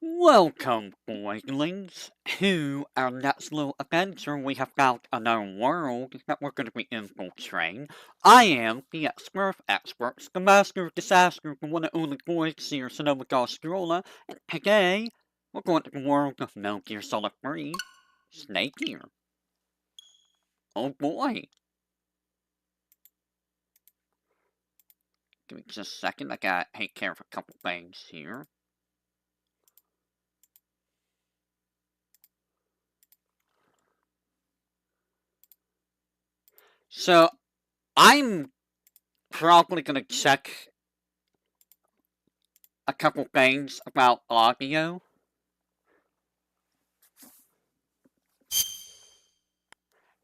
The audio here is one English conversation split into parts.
Welcome, boylings, to our next little adventure. We have got another world that we're going to be infiltrating. I am the expert of experts, the master of disaster, the one and only boy, Seer Sonoma Gastrola, and today we're going to the world of Metal Gear Solid 3, Snake Eater. Oh boy. Give me just a second, I gotta take care of a couple things here. So, I'm probably gonna check a couple things about audio.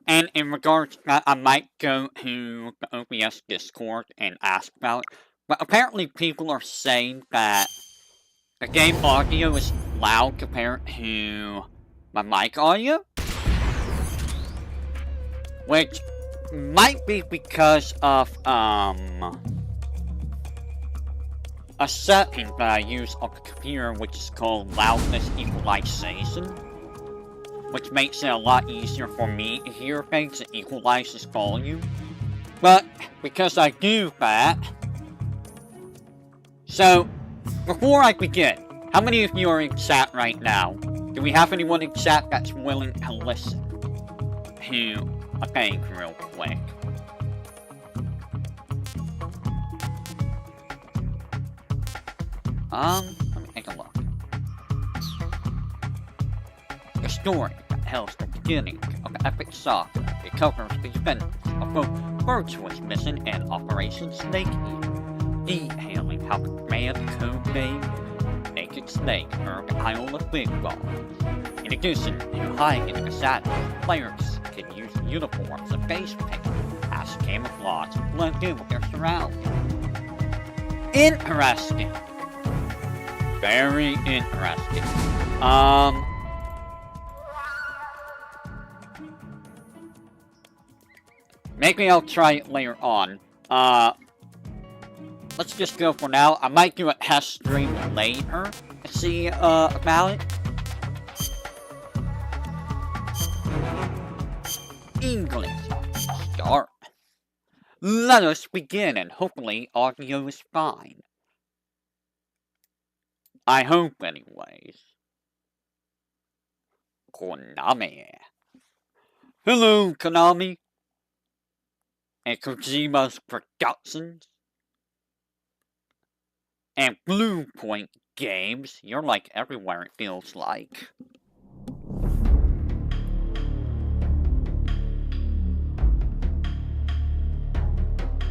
And in regards to that, I might go to the OBS Discord and ask about it. But apparently people are saying that the game audio is loud compared to my mic audio. Which might be because of, a setting that I use on the computer, which is called loudness equalization, which makes it a lot easier for me to hear things. It equalizes volume. But because I do that, so before I begin, how many of you are in chat right now? Do we have anyone in chat that's willing to listen to a thing real quick? Let me take a look. The story that tells the beginning of the epic saga. It covers the events of both Virtuous Mission and Operation Snake Eater, detailing how the command codename Naked Snake earned the title of Big Boss. In addition to hiding in the shadows, players can use uniforms and face paint as camouflage to blend in with their surroundings. Interesting. Very interesting. Maybe I'll try it later on. Let's just go for now. I might do a test stream later to see, about it. English. Start. Let us begin, and hopefully audio is fine. I hope, anyways. Konami. Hello, Konami. And Kojima's Productions. And Blue Point Games. You're like everywhere, it feels like.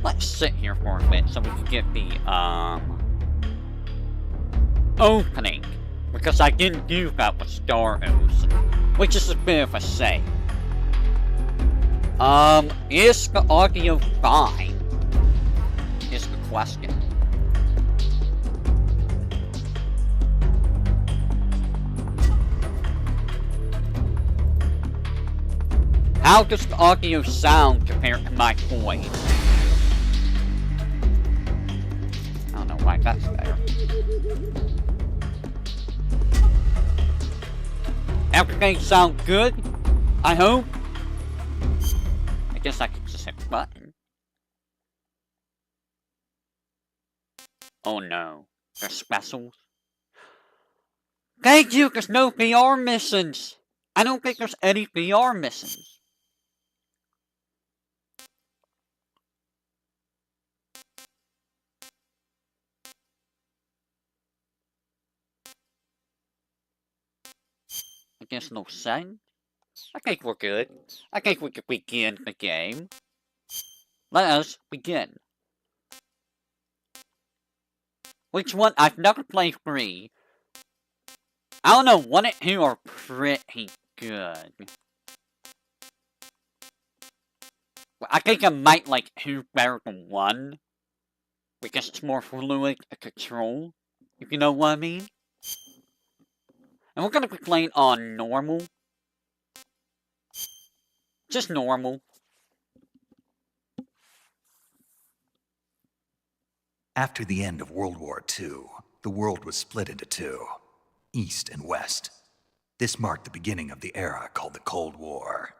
Let's sit here for a bit so we can get the, opening. Because I didn't do that with Star Ocean, which is a bit of a shame. Is the audio fine? Is the question. How does the audio sound compared to my voice? I don't know why that's better. Everything sounds good? I hope? I guess I could just hit the button. Oh no. There's specials? Thank you, there's no VR missions! I don't think there's any VR missions. I guess no sense. I think we're good. I think we can begin the game. Let us begin. Which one? I've never played 3. I don't know, 1 and 2 are pretty good. I think I might like 2 better than 1. Because it's more fluid to control. If you know what I mean. And we're gonna be playing on normal. Just normal. After the end of World War II, the world was split into two. east and west. This marked the beginning of the era called the Cold War.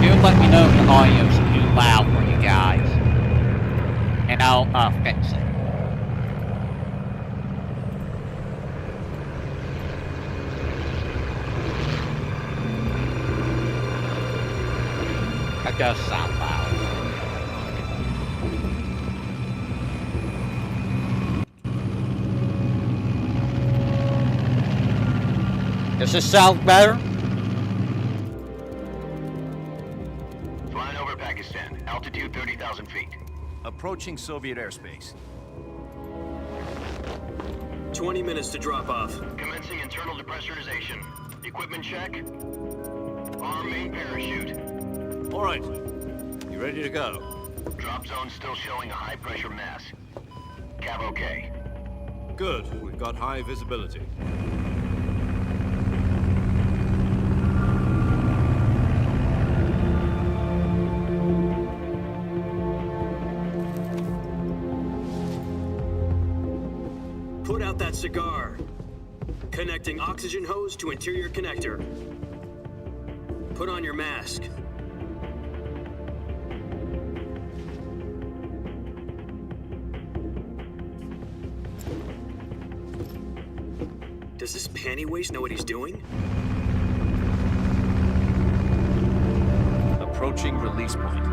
You let me know if the audio's too loud for you guys, and I'll fix it. That does sound loud. Does this sound better? Flying over Pakistan, altitude 30,000 feet. Approaching Soviet airspace. 20 minutes to drop off. Commencing internal depressurization. Equipment check. Arm main parachute. All right. You ready to go? Drop zone still showing a high pressure mass. Cav okay. Good. We've got high visibility. Put out that cigar. Connecting oxygen hose to interior connector. Put on your mask. Does this panty waste know what he's doing? Approaching release point.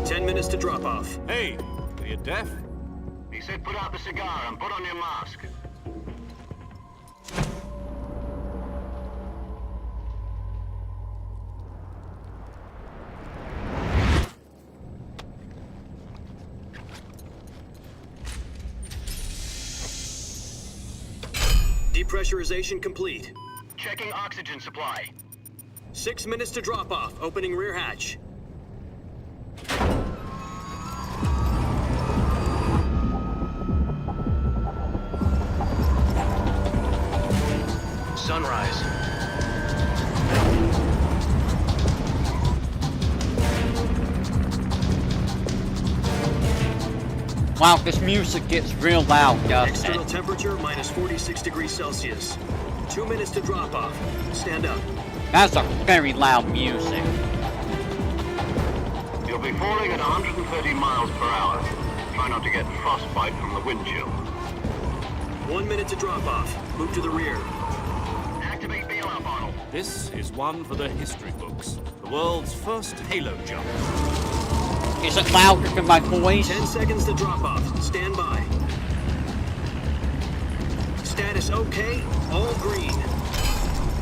10 minutes to drop off. Hey, are you deaf? He said put out the cigar and put on your mask. Depressurization complete. Checking oxygen supply. 6 minutes to drop off. Opening rear hatch. Sunrise. Wow, this music gets real loud, doesn't External it? temperature minus 46 degrees Celsius. 2 minutes to drop off. Stand up. That's a very loud music. You'll be falling at 130 miles per hour. Try not to get frostbite from the wind chill. 1 minute to drop off. Move to the rear. Activate bailout bottle. This is one for the history books. The world's first halo jump. Is it louder than my voice? 10 seconds to drop off. Stand by. Status okay. All green.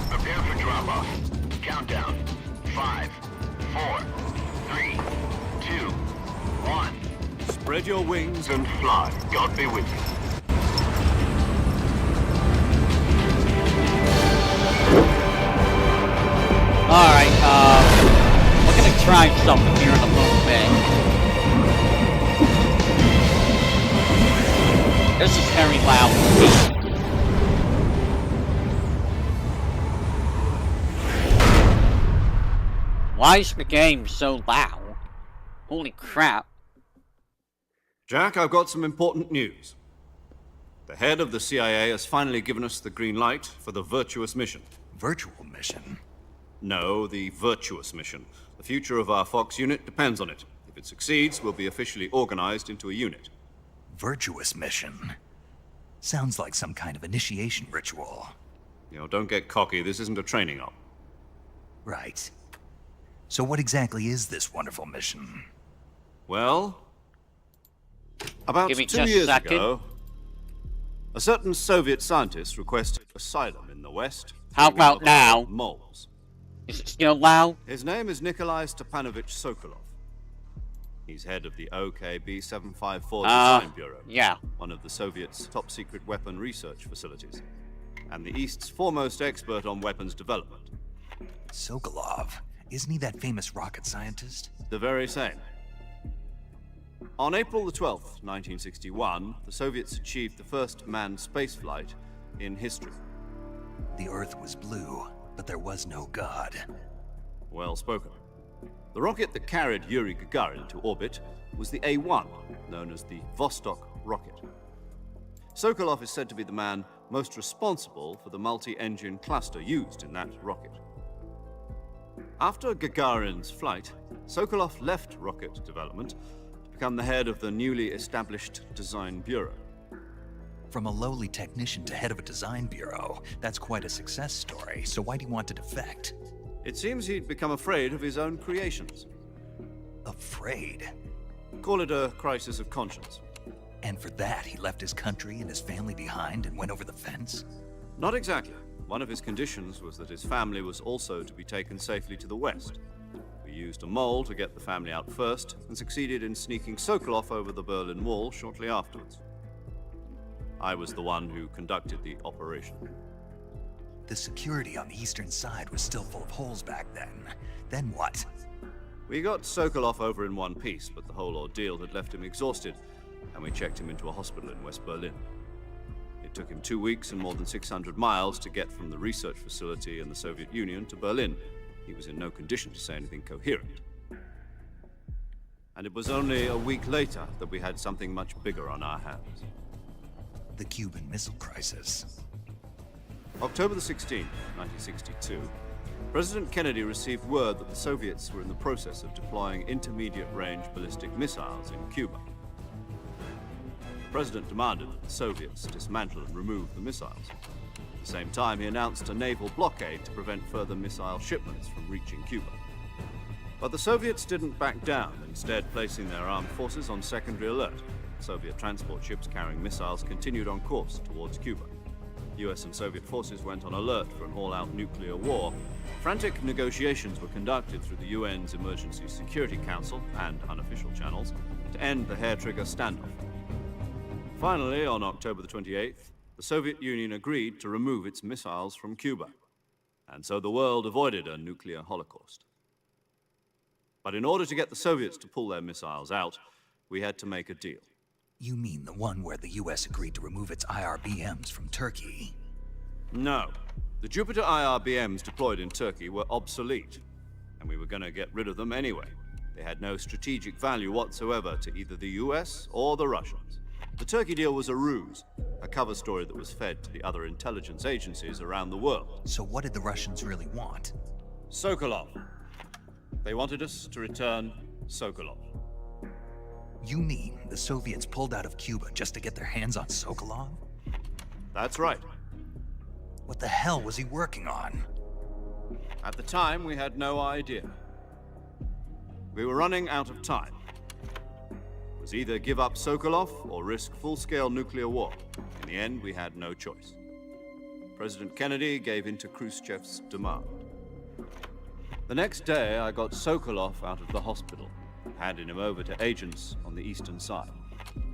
Prepare for drop off. Countdown. 5, 4, 3, 2, 1. Spread your wings And fly. God be with you. Alright, we're gonna try something here in a little bit. This is very loud for me. Why is the game so loud? Holy crap. Jack, I've got some important news. The head of the CIA has finally given us the green light for the Virtuous mission. Virtual mission? No, the Virtuous mission. The future of our Fox unit depends on it. If it succeeds, we'll be officially organized into a unit. Virtuous mission? Sounds like some kind of initiation ritual. You know, don't get cocky. This isn't a training op. Right. So what exactly is this wonderful mission? Well, about Give me 2 just a years second. ago, a certain Soviet scientist requested asylum in the West. How about now? Moles. Is it still loud? His name is Nikolai Stepanovich Sokolov. He's head of the OKB 754 Design Bureau, Yeah. one of the Soviets' top-secret weapon research facilities, and the East's foremost expert on weapons development. Sokolov. Isn't he that famous rocket scientist? The very same. On April the 12th, 1961, the Soviets achieved the first manned spaceflight in history. The Earth was blue, but there was no God. Well spoken. The rocket that carried Yuri Gagarin to orbit was the A-1, known as the Vostok rocket. Sokolov is said to be the man most responsible for the multi-engine cluster used in that rocket. After Gagarin's flight, Sokolov left rocket development to become the head of the newly established Design Bureau. From a lowly technician to head of a design bureau, that's quite a success story, so why do you want to defect? It seems he'd become afraid of his own creations. Afraid? Call it a crisis of conscience. And for that, he left his country and his family behind and went over the fence? Not exactly. One of his conditions was that his family was also to be taken safely to the west. We used a mole to get the family out first and succeeded in sneaking Sokolov over the Berlin Wall shortly afterwards. I was the one who conducted the operation. The security on the eastern side was still full of holes back then. Then what? We got Sokolov over in one piece, but the whole ordeal had left him exhausted, and we checked him into a hospital in West Berlin. It took him 2 weeks and more than 600 miles to get from the research facility in the Soviet Union to Berlin. He was in no condition to say anything coherent. And it was only a week later that we had something much bigger on our hands. The Cuban Missile Crisis. October the 16th, 1962, President Kennedy received word that the Soviets were in the process of deploying intermediate-range ballistic missiles in Cuba. The president demanded that the Soviets dismantle and remove the missiles. At the same time, he announced a naval blockade to prevent further missile shipments from reaching Cuba. But the Soviets didn't back down, instead placing their armed forces on secondary alert. Soviet transport ships carrying missiles continued on course towards Cuba. US and Soviet forces went on alert for an all-out nuclear war. Frantic negotiations were conducted through the UN's Emergency Security Council and unofficial channels to end the hair-trigger standoff. Finally, on October the 28th, the Soviet Union agreed to remove its missiles from Cuba. And so the world avoided a nuclear holocaust. But in order to get the Soviets to pull their missiles out, we had to make a deal. You mean the one where the US agreed to remove its IRBMs from Turkey? No. The Jupiter IRBMs deployed in Turkey were obsolete, and we were going to get rid of them anyway. They had no strategic value whatsoever to either the US or the Russians. The Turkey deal was a ruse, a cover story that was fed to the other intelligence agencies around the world. So what did the Russians really want? Sokolov. They wanted us to return Sokolov. You mean the Soviets pulled out of Cuba just to get their hands on Sokolov? That's right. What the hell was he working on? At the time, we had no idea. We were running out of time. It was either give up Sokolov or risk full-scale nuclear war. In the end, we had no choice. President Kennedy gave in to Khrushchev's demand. The next day, I got Sokolov out of the hospital, handing him over to agents on the eastern side.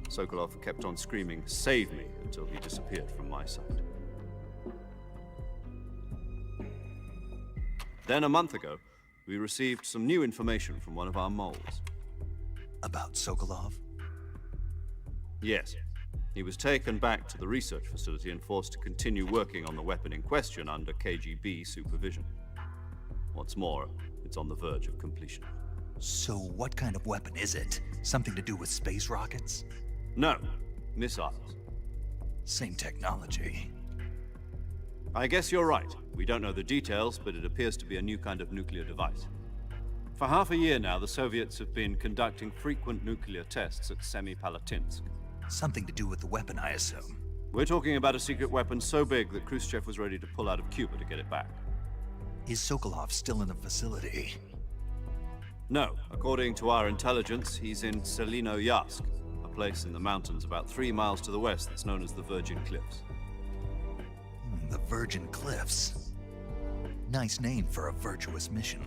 Sokolov kept on screaming, "Save me," until he disappeared from my sight. Then a month ago, we received some new information from one of our moles. About Sokolov? Yes. He was taken back to the research facility and forced to continue working on the weapon in question under KGB supervision. What's more, it's on the verge of completion. So what kind of weapon is it? Something to do with space rockets? No, missiles. Same technology. I guess you're right. We don't know the details, but it appears to be a new kind of nuclear device. For half a year now, the Soviets have been conducting frequent nuclear tests at Semipalatinsk. Something to do with the weapon, I assume. We're talking about a secret weapon so big that Khrushchev was ready to pull out of Cuba to get it back. Is Sokolov still in the facility? No. According to our intelligence, he's in Selinoyarsk, a place in the mountains about 3 miles to the west that's known as the Virgin Cliffs. The Virgin Cliffs. Nice name for a virtuous mission.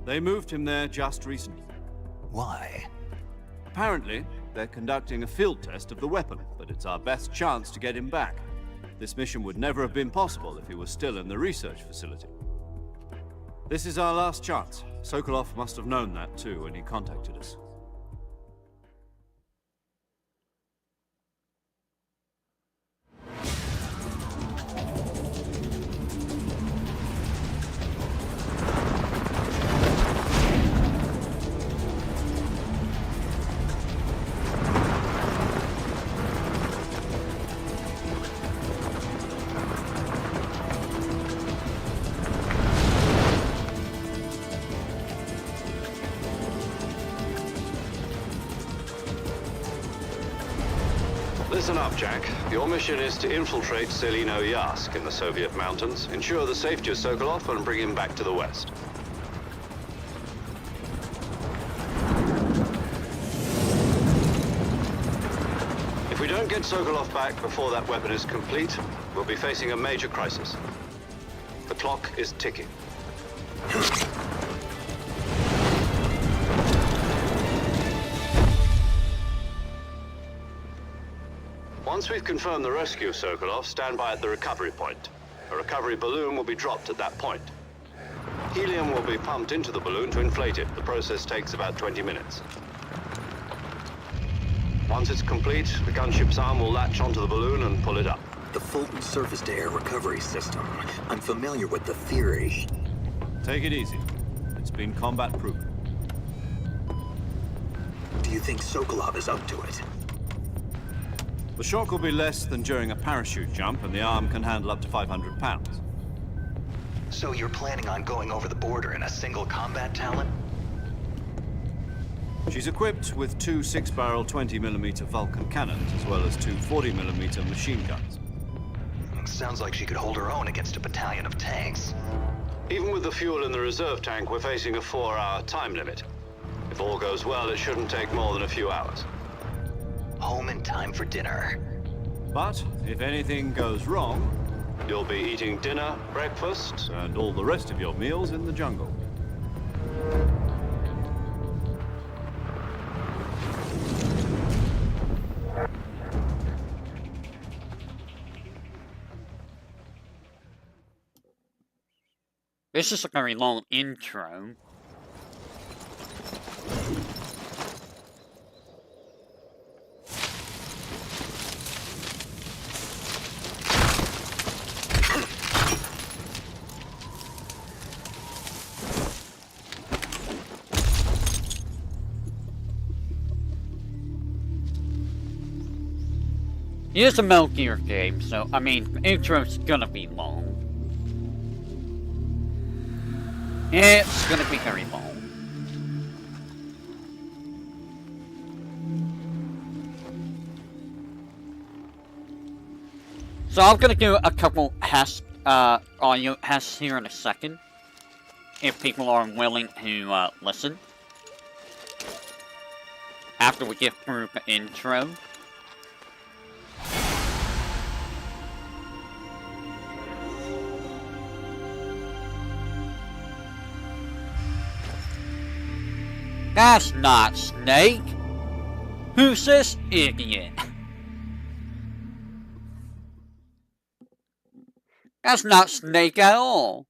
They moved him there just recently. Why? Apparently, they're conducting a field test of the weapon, but it's our best chance to get him back. This mission would never have been possible if he was still in the research facility. This is our last chance. Sokolov must have known that too when he contacted us. Listen up, Jack. Your mission is to infiltrate Selino Yask in the Soviet mountains, ensure the safety of Sokolov, and bring him back to the West. If we don't get Sokolov back before that weapon is complete, we'll be facing a major crisis. The clock is ticking. Once we've confirmed the rescue of Sokolov, stand by at the recovery point. A recovery balloon will be dropped at that point. Helium will be pumped into the balloon to inflate it. The process takes about 20 minutes. Once it's complete, the gunship's arm will latch onto the balloon and pull it up. The Fulton surface-to-air recovery system. I'm familiar with the theory. Take it easy. It's been combat-proven. Do you think Sokolov is up to it? The shock will be less than during a parachute jump, and the arm can handle up to 500 pounds. So you're planning on going over the border in a single combat Talon? She's equipped with two 6-barrel 20mm Vulcan cannons, as well as two 40mm machine guns. Sounds like she could hold her own against a battalion of tanks. Even with the fuel in the reserve tank, we're facing a 4-hour time limit. If all goes well, it shouldn't take more than a few hours. Home in time for dinner. But if anything goes wrong, You'll be eating dinner, breakfast, and all the rest of your meals in the jungle. This is a very long intro. It is a Metal Gear game, so, I mean, the intro's gonna be long. It's gonna be very long. So I'm gonna do a couple audio tests here in a second, if people are willing to listen. After we get through the intro. That's not Snake. Who's this idiot? That's not Snake at all.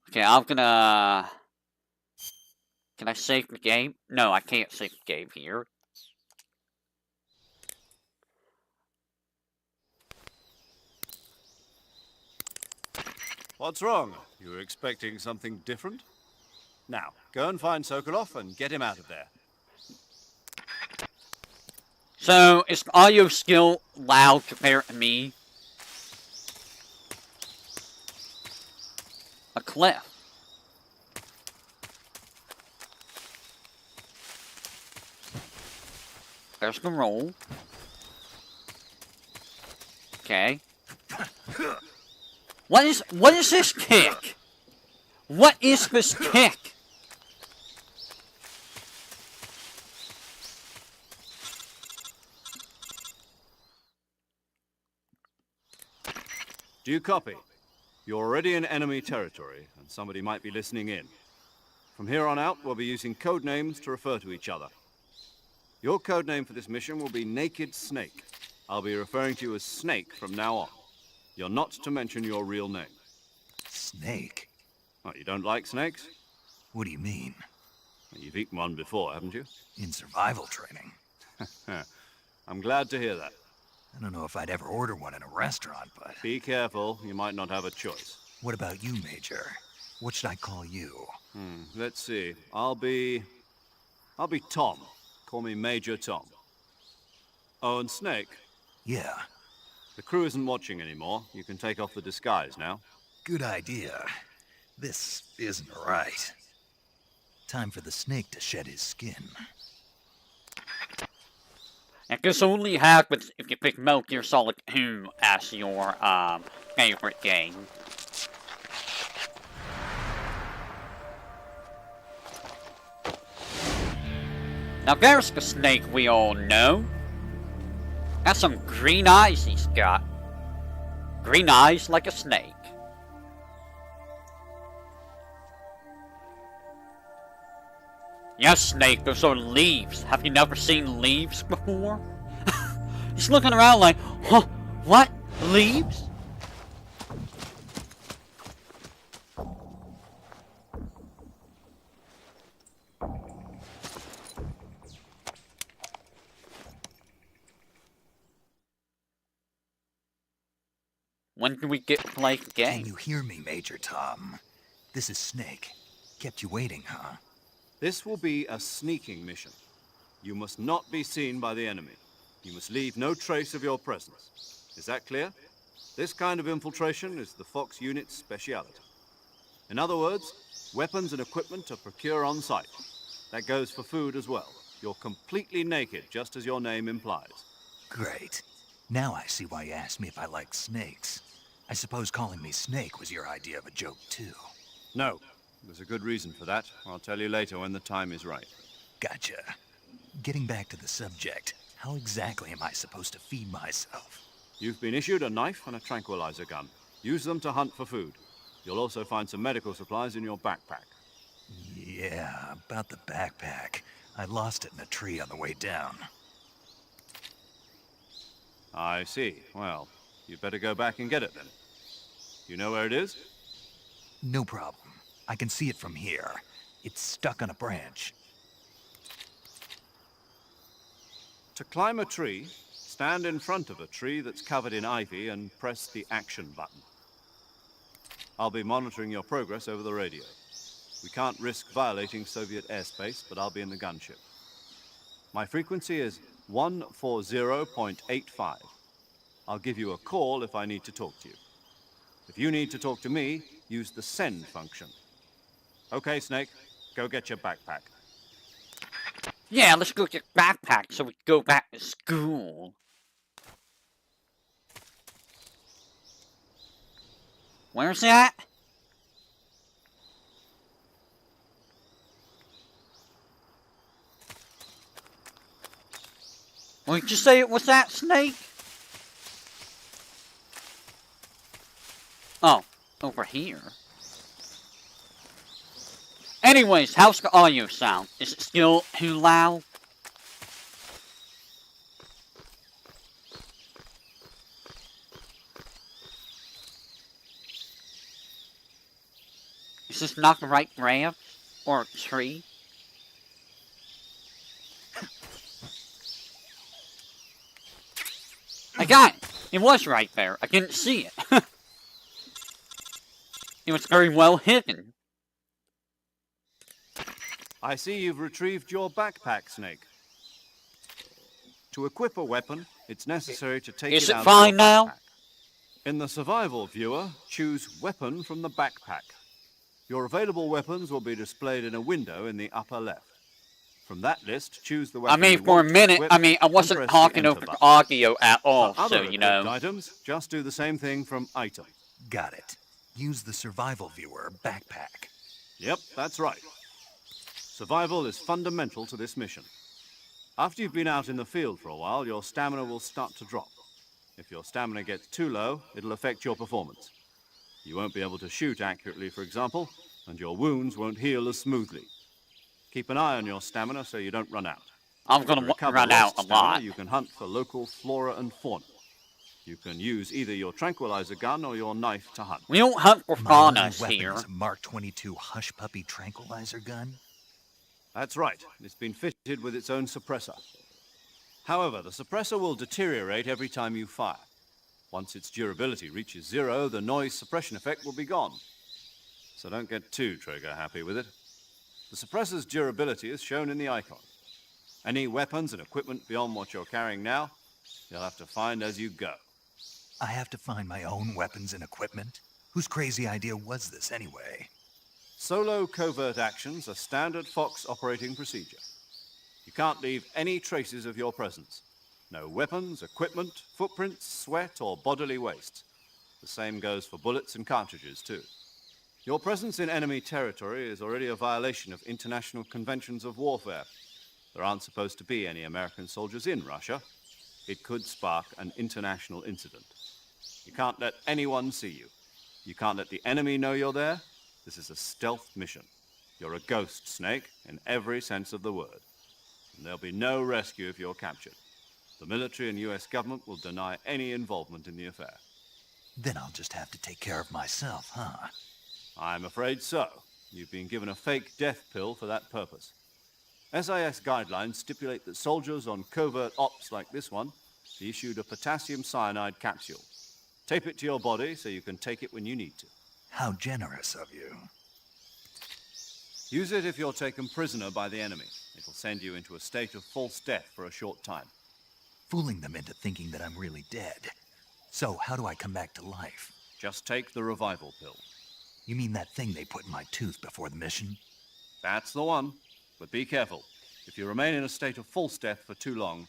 Okay, I'm gonna... Can I save the game? No, I can't save the game here. What's wrong? You were expecting something different? Now, go and find Sokolov and get him out of there. So, is the audio still loud compared to me? A cliff. There's the roll. Okay. What is this kick? What is this kick? Do you copy? You're already in enemy territory, and somebody might be listening in. From here on out, we'll be using code names to refer to each other. Your code name for this mission will be Naked Snake. I'll be referring to you as Snake from now on. You're not to mention your real name. Snake? What, you don't like snakes? What do you mean? Well, you've eaten one before, haven't you? In survival training? I'm glad to hear that. I don't know if I'd ever order one in a restaurant, but... Be careful, you might not have a choice. What about you, Major? What should I call you? Let's see. I'll be Tom. Call me Major Tom. Oh, and Snake. Yeah, The crew isn't watching anymore. You can take off the disguise now. good idea. This isn't right. Time for the snake to shed his skin. And this only happens if you pick Metal Gear Solid 2 as your, favorite game. Now there's the snake we all know. That's some green eyes he's got. Green eyes like a snake. Yes, Snake, those are leaves. Have you never seen leaves before? He's looking around like, huh? What? Leaves? When do we get to play the game? Can you hear me, Major Tom? This is Snake. Kept you waiting, huh? This will be a sneaking mission. You must not be seen by the enemy. You must leave no trace of your presence. Is that clear? This kind of infiltration is the Fox unit's speciality. In other words, weapons and equipment are procured on site. That goes for food as well. You're completely naked, just as your name implies. Great. Now I see why you asked me if I like snakes. I suppose calling me Snake was your idea of a joke, too. No, there's a good reason for that. I'll tell you later when the time is right. Gotcha. Getting back to the subject, how exactly am I supposed to feed myself? You've been issued a knife and a tranquilizer gun. Use them to hunt for food. You'll also find some medical supplies in your backpack. Yeah, about the backpack. I lost it in a tree on the way down. I see. Well, you'd better go back and get it then. You know where it is? No problem. I can see it from here. It's stuck on a branch. To climb a tree, stand in front of a tree that's covered in ivy and press the action button. I'll be monitoring your progress over the radio. We can't risk violating Soviet airspace, but I'll be in the gunship. My frequency is 140.85. I'll give you a call if I need to talk to you. If you need to talk to me, use the send function. Okay, Snake, go get your backpack. Yeah, let's go get backpack so we can go back to school. Where's that? What did you say it was that, Snake? Oh, over here. Anyways, how's the audio sound? Is it still too loud? Is this not the right branch? Or tree? I got it! It was right there. I didn't see it. It was very well hidden. I see you've retrieved your backpack, Snake. To equip a weapon, it's necessary to take Is it it out of fine your now? backpack. In the survival viewer, choose Weapon from the backpack. Your available weapons will be displayed in a window in the upper left. From that list, choose the weapon I mean, you for a want to minute, equip I mean, I and wasn't press the talking Enter over the button. audio at all, For other so, you equipped know. items, just do the same thing from Item. Got it. Use the survival viewer backpack. Yep, that's right. Survival is fundamental to this mission. After you've been out in the field for a while, your stamina will start to drop. If your stamina gets too low, it'll affect your performance. You won't be able to shoot accurately, for example, and your wounds won't heal as smoothly. Keep an eye on your stamina so you don't run out. I'm To gonna recover run out lost a stamina, lot. You can hunt for local flora and fauna. You can use either your tranquilizer gun or your knife to hunt. We don't hunt for My only faunas weapon here. is a Mark 22 Hush Puppy tranquilizer gun. That's right. It's been fitted with its own suppressor. However, the suppressor will deteriorate every time you fire. Once its durability reaches 0, the noise suppression effect will be gone. So don't get too trigger happy with it. The suppressor's durability is shown in the icon. Any weapons and equipment beyond what you're carrying now, you'll have to find as you go. I have to find my own weapons and equipment? Whose crazy idea was this anyway? Solo covert actions are standard Fox operating procedure. You can't leave any traces of your presence. No weapons, equipment, footprints, sweat, or bodily waste. The same goes for bullets and cartridges, too. Your presence in enemy territory is already a violation of international conventions of warfare. There aren't supposed to be any American soldiers in Russia. It could spark an international incident. You can't let anyone see you. You can't let the enemy know you're there. This is a stealth mission. You're a ghost, Snake, in every sense of the word. And there'll be no rescue if you're captured. The military and US government will deny any involvement in the affair. Then I'll just have to take care of myself, huh? I'm afraid so. You've been given a fake death pill for that purpose. SIS guidelines stipulate that soldiers on covert ops like this one be issued a potassium cyanide capsule. Tape it to your body so you can take it when you need to. How generous of you. Use it if you're taken prisoner by the enemy. It'll send you into a state of false death for a short time. Fooling them into thinking that I'm really dead. So, how do I come back to life? Just take the revival pill. You mean that thing they put in my tooth before the mission? That's the one. But be careful. If you remain in a state of false death for too long,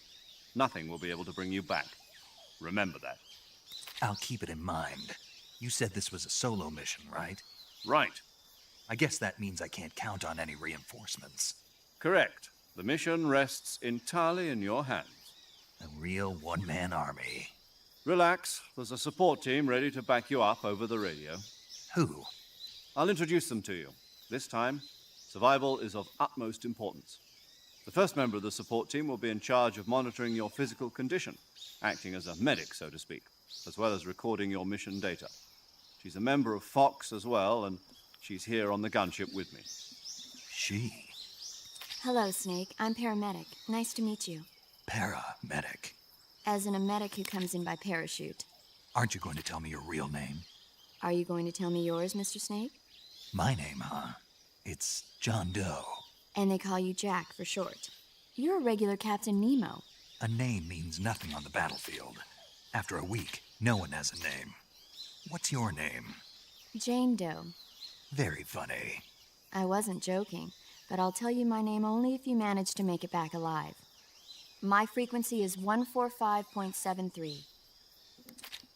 nothing will be able to bring you back. Remember that. I'll keep it in mind. You said this was a solo mission, right? Right. I guess that means I can't count on any reinforcements. Correct. The mission rests entirely in your hands. A real one-man army. Relax. There's a support team ready to back you up over the radio. Who? I'll introduce them to you. This time, survival is of utmost importance. The first member of the support team will be in charge of monitoring your physical condition, acting as a medic, so to speak, as well as recording your mission data. She's a member of Fox as well, and she's here on the gunship with me. She? Hello, Snake. I'm paramedic. Nice to meet you. Paramedic. As in a medic who comes in by parachute. Aren't you going to tell me your real name? Are you going to tell me yours, Mr. Snake? My name, huh? It's John Doe. And they call you Jack for short. You're a regular Captain Nemo. A name means nothing on the battlefield. After a week, no one has a name. What's your name? Jane Doe. Very funny. I wasn't joking, but I'll tell you my name only if you manage to make it back alive. My frequency is 145.73.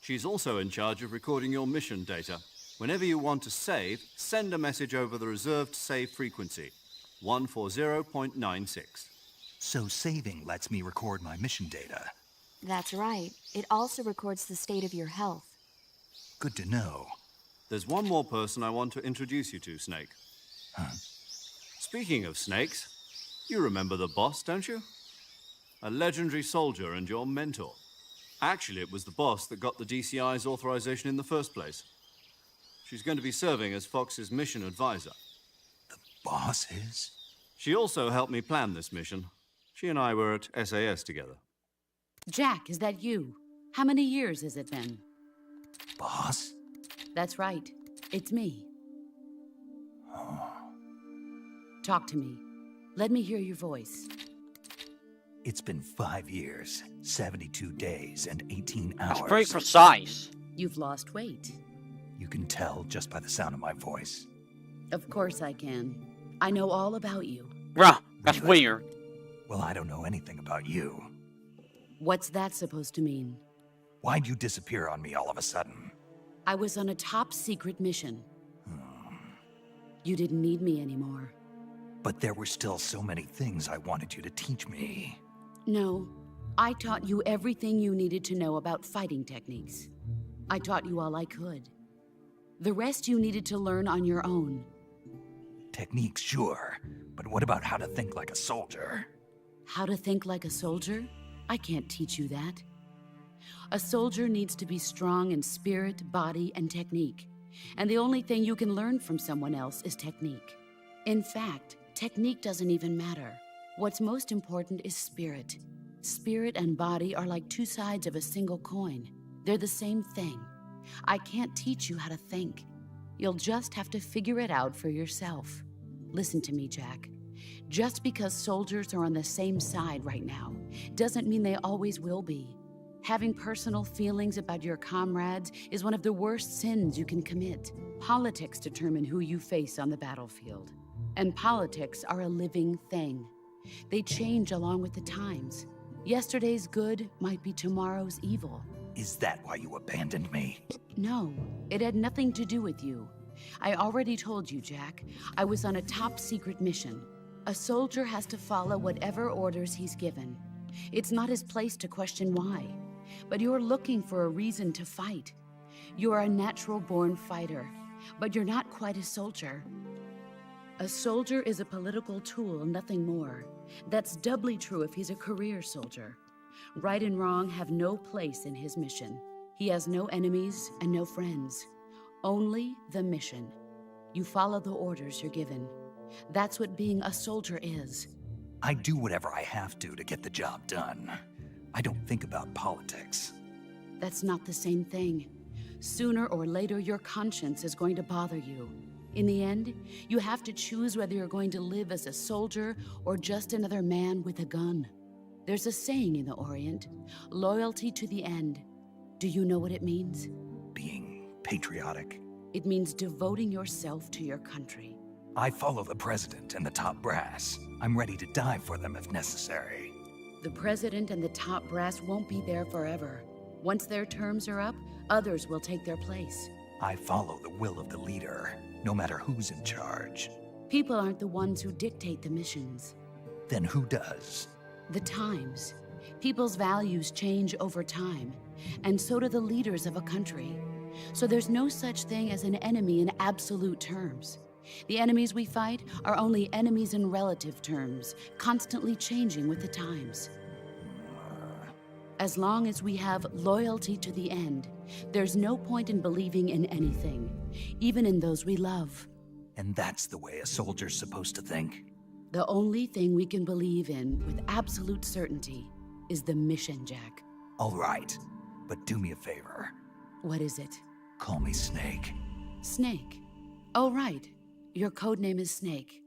She's also in charge of recording your mission data. Whenever you want to save, send a message over the reserved save frequency, 140.96. So saving lets me record my mission data. That's right. It also records the state of your health. Good to know. There's one more person I want to introduce you to, Snake. Huh? Speaking of snakes, you remember the boss, don't you? A legendary soldier and your mentor. Actually, it was the boss that got the DCI's authorization in the first place. She's going to be serving as Fox's mission advisor. The boss is? She also helped me plan this mission. She and I were at SAS together. Jack, is that you? How many years has it been? Boss? That's right. It's me. Talk to me. Let me hear your voice. It's been 5 years, 72 days, and 18 hours. That's pretty precise. You've lost weight. You can tell just by the sound of my voice. Of course I can. I know all about you. Bruh, that's Really? weird. Well, I don't know anything about you. What's that supposed to mean? Why'd you disappear on me all of a sudden? I was on a top secret mission. You didn't need me anymore. But there were still so many things I wanted you to teach me. No, I taught you everything you needed to know about fighting techniques. I taught you all I could. The rest you needed to learn on your own. Techniques, sure. But what about how to think like a soldier? How to think like a soldier? I can't teach you that. A soldier needs to be strong in spirit, body, and technique. And the only thing you can learn from someone else is technique. In fact, technique doesn't even matter. What's most important is spirit. Spirit and body are like two sides of a single coin. They're the same thing. I can't teach you how to think. You'll just have to figure it out for yourself. Listen to me, Jack. Just because soldiers are on the same side right now doesn't mean they always will be. Having personal feelings about your comrades is one of the worst sins you can commit. Politics determine who you face on the battlefield. And politics are a living thing. They change along with the times. Yesterday's good might be tomorrow's evil. Is that why you abandoned me? No, it had nothing to do with you. I already told you, Jack. I was on a top-secret mission. A soldier has to follow whatever orders he's given. It's not his place to question why. But you're looking for a reason to fight. You are a natural-born fighter, but you're not quite a soldier. A soldier is a political tool, nothing more. That's doubly true if he's a career soldier. Right and wrong have no place in his mission. He has no enemies and no friends. Only the mission. You follow the orders you're given. That's what being a soldier is. I do whatever I have to get the job done. I don't think about politics. That's not the same thing. Sooner or later, your conscience is going to bother you. In the end, you have to choose whether you're going to live as a soldier or just another man with a gun. There's a saying in the Orient, loyalty to the end. Do you know what it means? Being patriotic. It means devoting yourself to your country. I follow the president and the top brass. I'm ready to die for them if necessary. The president and the top brass won't be there forever. Once their terms are up, others will take their place. I follow the will of the leader, no matter who's in charge. People aren't the ones who dictate the missions. Then who does? The times. People's values change over time, and so do the leaders of a country. So there's no such thing as an enemy in absolute terms. The enemies we fight are only enemies in relative terms, constantly changing with the times. As long as we have loyalty to the end, there's no point in believing in anything, even in those we love. And that's the way a soldier's supposed to think? The only thing we can believe in with absolute certainty is the mission, Jack. All right, but do me a favor. What is it? Call me Snake. Snake? Oh, right. Your codename is Snake.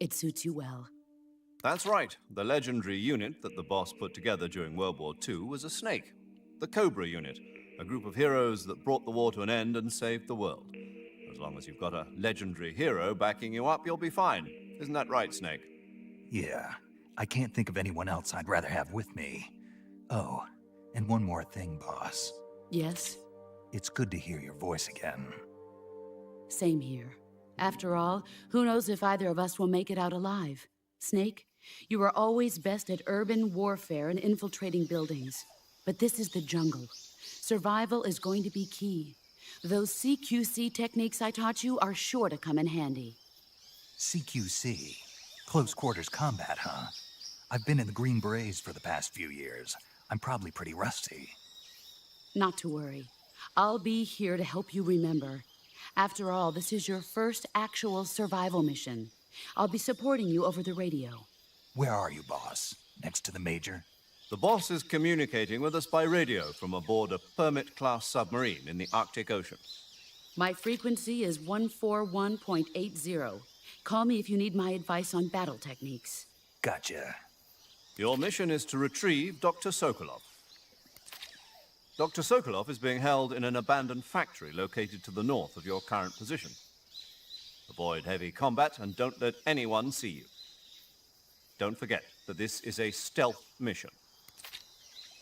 It suits you well. That's right. The legendary unit that the boss put together during World War II was a snake. The Cobra unit, a group of heroes that brought the war to an end and saved the world. As long as you've got a legendary hero backing you up, you'll be fine. Isn't that right, Snake? Yeah, I can't think of anyone else I'd rather have with me. Oh, and one more thing, boss. Yes? It's good to hear your voice again. Same here. After all, who knows if either of us will make it out alive? Snake, you are always best at urban warfare and infiltrating buildings. But this is the jungle. Survival is going to be key. Those CQC techniques I taught you are sure to come in handy. CQC? Close quarters combat, huh? I've been in the Green Berets for the past few years. I'm probably pretty rusty. Not to worry. I'll be here to help you remember. After all, this is your first actual survival mission. I'll be supporting you over the radio. Where are you, boss? Next to the Major? The boss is communicating with us by radio from aboard a Permit-class submarine in the Arctic Ocean. My frequency is 141.80. Call me if you need my advice on battle techniques. Gotcha. Your mission is to retrieve Dr. Sokolov. Dr. Sokolov is being held in an abandoned factory located to the north of your current position. Avoid heavy combat and don't let anyone see you. Don't forget that this is a stealth mission.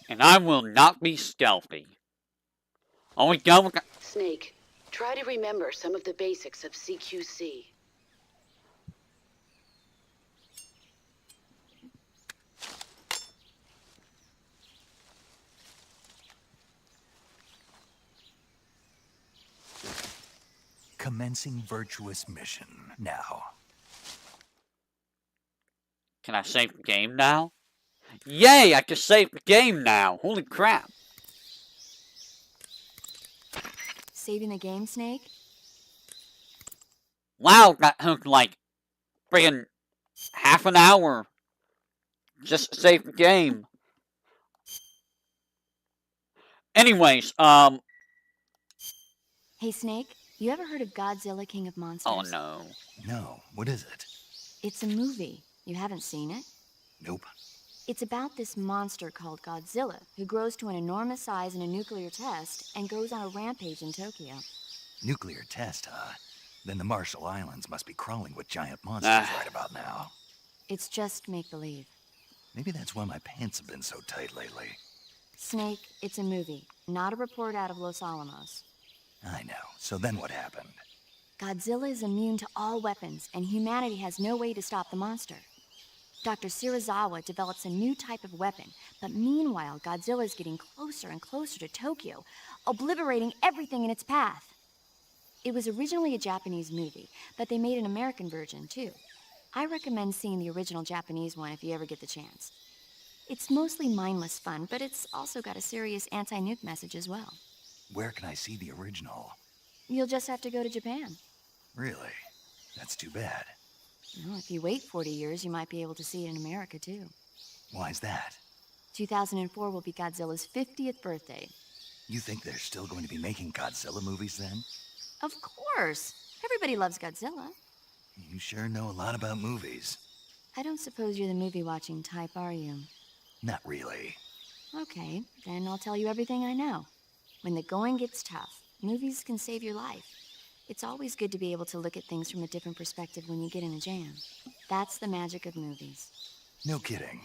And I will not be stealthy. Only go with the... Snake, try to remember some of the basics of CQC. Commencing virtuous mission now. Can I save the game now? Yay! I can save the game now! Holy crap! Saving the game, Snake? Wow, that took like friggin' half an hour just to save the game. Anyways, Hey, Snake, you ever heard of Godzilla King of Monsters? oh no. No, what is it? It's a movie. You haven't seen it? Nope. It's about this monster called Godzilla, who grows to an enormous size in a nuclear test and goes on a rampage in Tokyo. Nuclear test, huh? Then the Marshall Islands must be crawling with giant monsters right about now. It's just make-believe. Maybe that's why my pants have been so tight lately. Snake, it's a movie, not a report out of Los Alamos. I know. So then what happened? Godzilla is immune to all weapons, and humanity has no way to stop the monster. Dr. Shirazawa develops a new type of weapon, but meanwhile, Godzilla is getting closer and closer to Tokyo, obliterating everything in its path. It was originally a Japanese movie, but they made an American version, too. I recommend seeing the original Japanese one if you ever get the chance. It's mostly mindless fun, but it's also got a serious anti-nuke message as well. Where can I see the original? You'll just have to go to Japan. Really? That's too bad. Well, if you wait 40 years, you might be able to see it in America, too. Why's that? 2004 will be Godzilla's 50th birthday. You think they're still going to be making Godzilla movies then? Of course! Everybody loves Godzilla. You sure know a lot about movies. I don't suppose you're the movie-watching type, are you? Not really. Okay, then I'll tell you everything I know. When the going gets tough, movies can save your life. It's always good to be able to look at things from a different perspective when you get in a jam. That's the magic of movies. No kidding.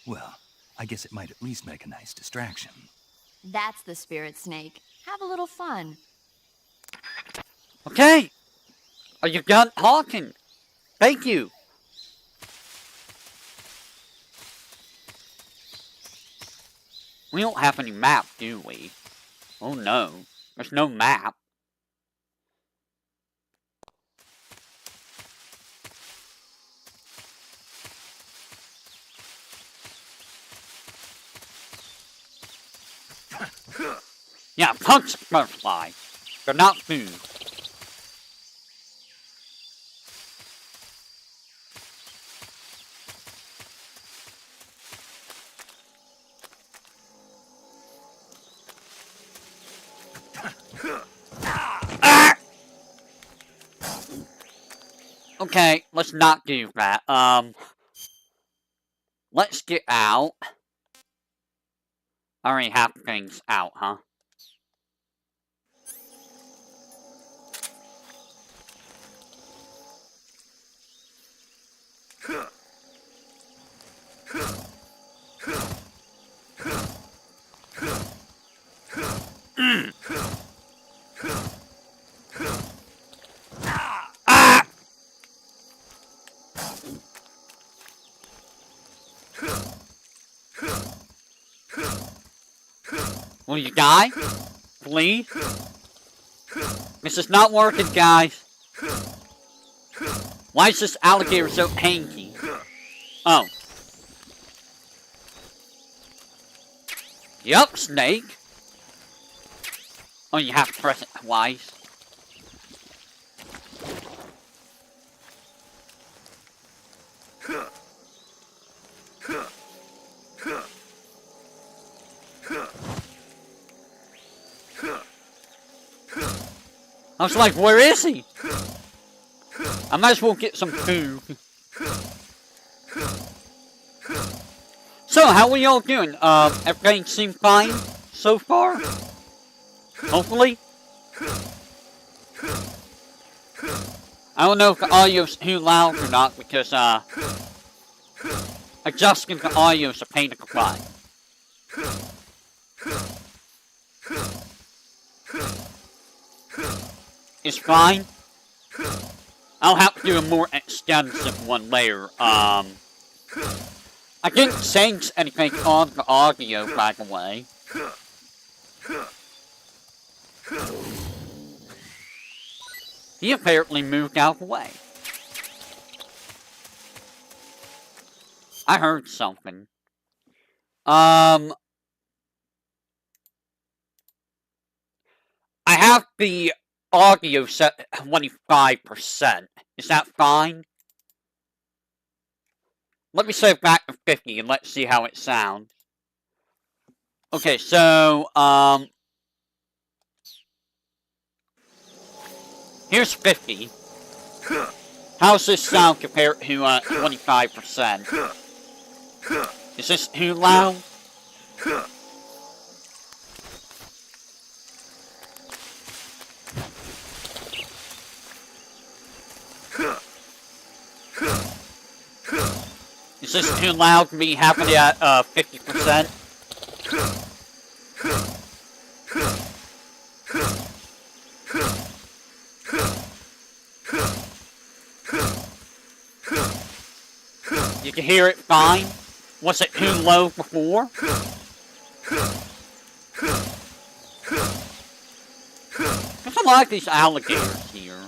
Well, I guess it might at least make a nice distraction. That's the spirit, Snake. Have a little fun. Okay! Are you done talking? Thank you! We don't have any map, do we? Oh no. There's no map. Yeah, punch butterfly. They're not food. Ah! Okay, let's not do that. Let's get out. I already have things out, huh? Ah! Will you die? Please? This is not working, guys. Why is this alligator so hanky? Oh. Yup, Snake. Oh, you have to press it twice. I was like, where is he? I might as well get some food. So, how are y'all doing? Everything seems fine so far? Hopefully? I don't know if the audio's too loud or not, because, adjusting the audio is a pain to apply. It's fine. I'll have to do a more extensive one later. I didn't change anything on the audio, by the way. He apparently moved out of the way. I heard something. I have the audio set at 25%. Is that fine? Let me save back to 50 and let's see how it sounds. Okay, so, here's 50. How's this sound compared to 25%? Is this too loud? Is this too loud to be happening at 50%? You can hear it fine? Was it too low before? There's a lot of these alligators here.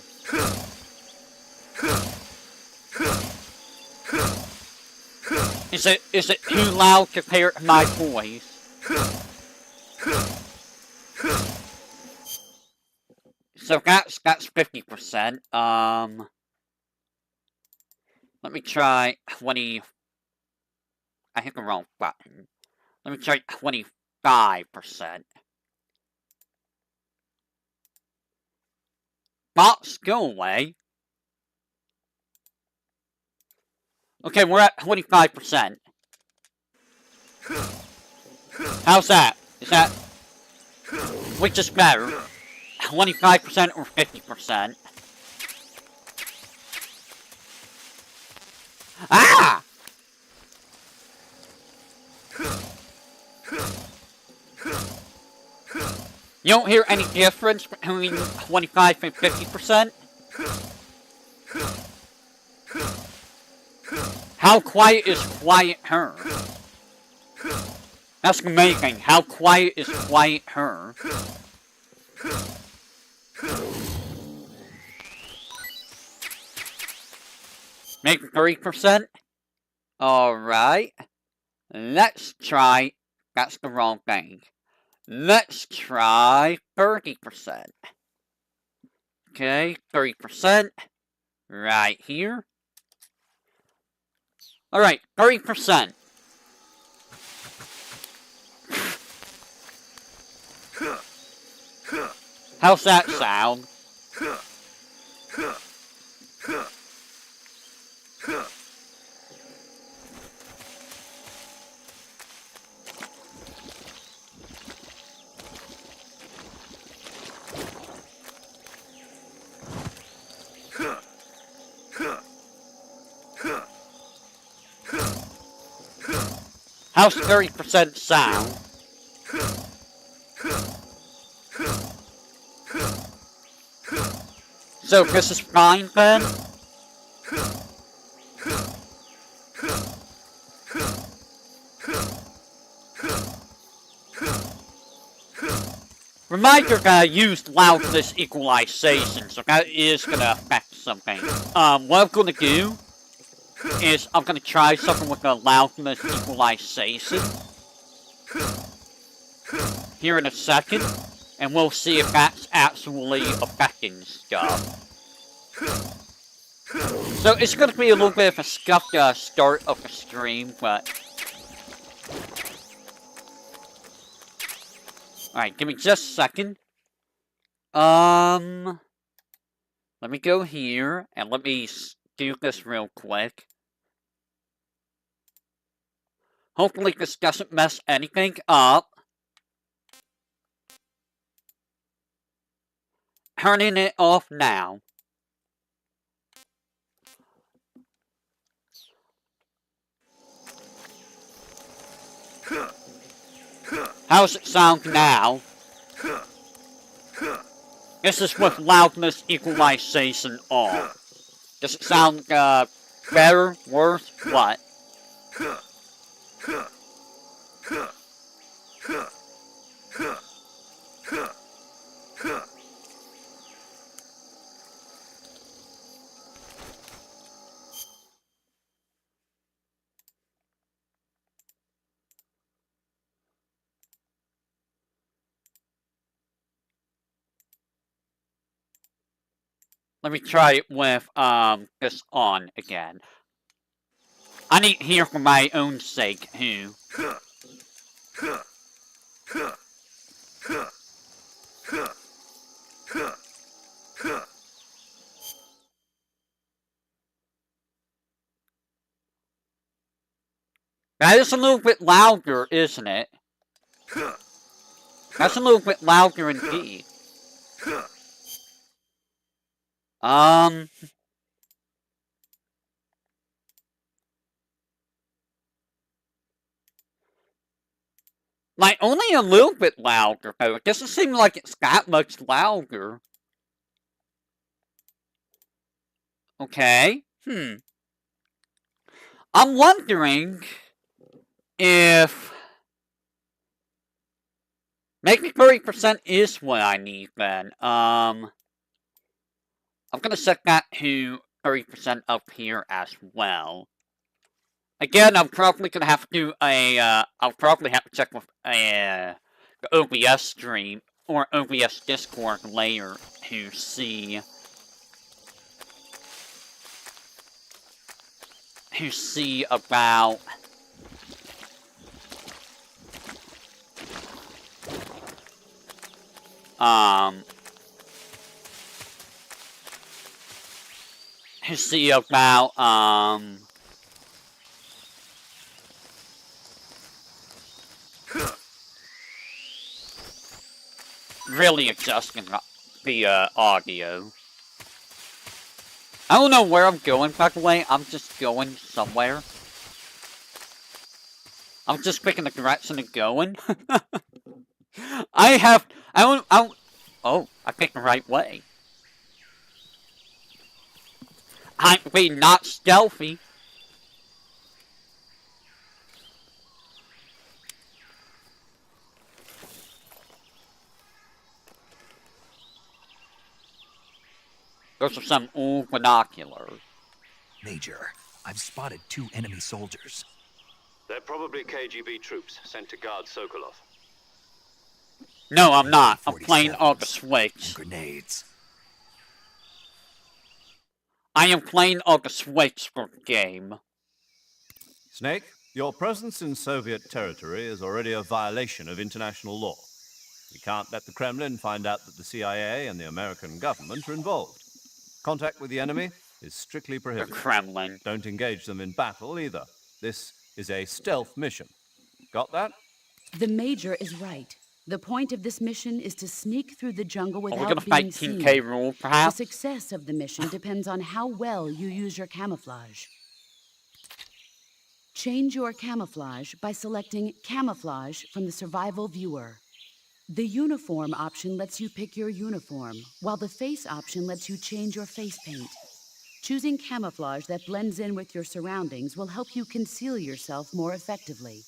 Is it too loud compared to my voice? So that's 50%. Let me try 20. I hit the wrong button. Let me try 25%. Bots, go away. Okay, we're at 25%. How's that? Is that... which is better? 25% or 50%? Ah! You don't hear any difference between 25 and 50%? How quiet is quiet her? That's amazing. How quiet is quiet her? Maybe 3%? Alright. Let's try... That's the wrong thing. Let's try 30%. Okay, 30%. Right here. Alright, 30%. How's that sound? How's 30% sound? So this is fine then? Reminder that I used loudness equalization, so that is gonna affect something. What I'm gonna do is I'm gonna try something with the loudness equalization here in a second, and we'll see if that's actually affecting stuff. So it's gonna be a little bit of a scuffed start of the stream, but... Alright, give me just a second. Let me go here, and let me do this real quick. Hopefully this doesn't mess anything up. Turning it off now. How's it sound now? This is with loudness equalization on. Does it sound better, worse, what? Let me try it with this on again. I need to hear for my own sake too. That is a little bit louder, isn't it? That's a little bit louder indeed. Like, only a little bit louder, though. It doesn't seem like it's that much louder. Okay. I'm wondering if maybe 30% is what I need then. I'm gonna set that to 30% up here as well. Again, I'm probably gonna have to do a, I'll probably have to check with the OBS stream or OBS Discord later to see about really adjusting the audio. I don't know where I'm going, by the way. I'm just going somewhere. I'm just picking the direction of going. Oh, I picked the right way. I'm being not stealthy. Those are some old binoculars. Major, I've spotted 2 enemy soldiers. They're probably KGB troops sent to guard Sokolov. No, I'm not. I'm playing all the Switch. Grenades. I am playing all the Switch for the game. Snake, your presence in Soviet territory is already a violation of international law. We can't let the Kremlin find out that the CIA and the American government are involved. Contact with the enemy is strictly prohibited. The Kremlin. Don't engage them in battle either. This is a stealth mission. Got that? The Major is right. The point of this mission is to sneak through the jungle Are we without gonna being fight seen. Team K. Rool, perhaps? The success of the mission depends on how well you use your camouflage. Change your camouflage by selecting Camouflage from the Survival Viewer. The Uniform option lets you pick your uniform, while the Face option lets you change your face paint. Choosing camouflage that blends in with your surroundings will help you conceal yourself more effectively.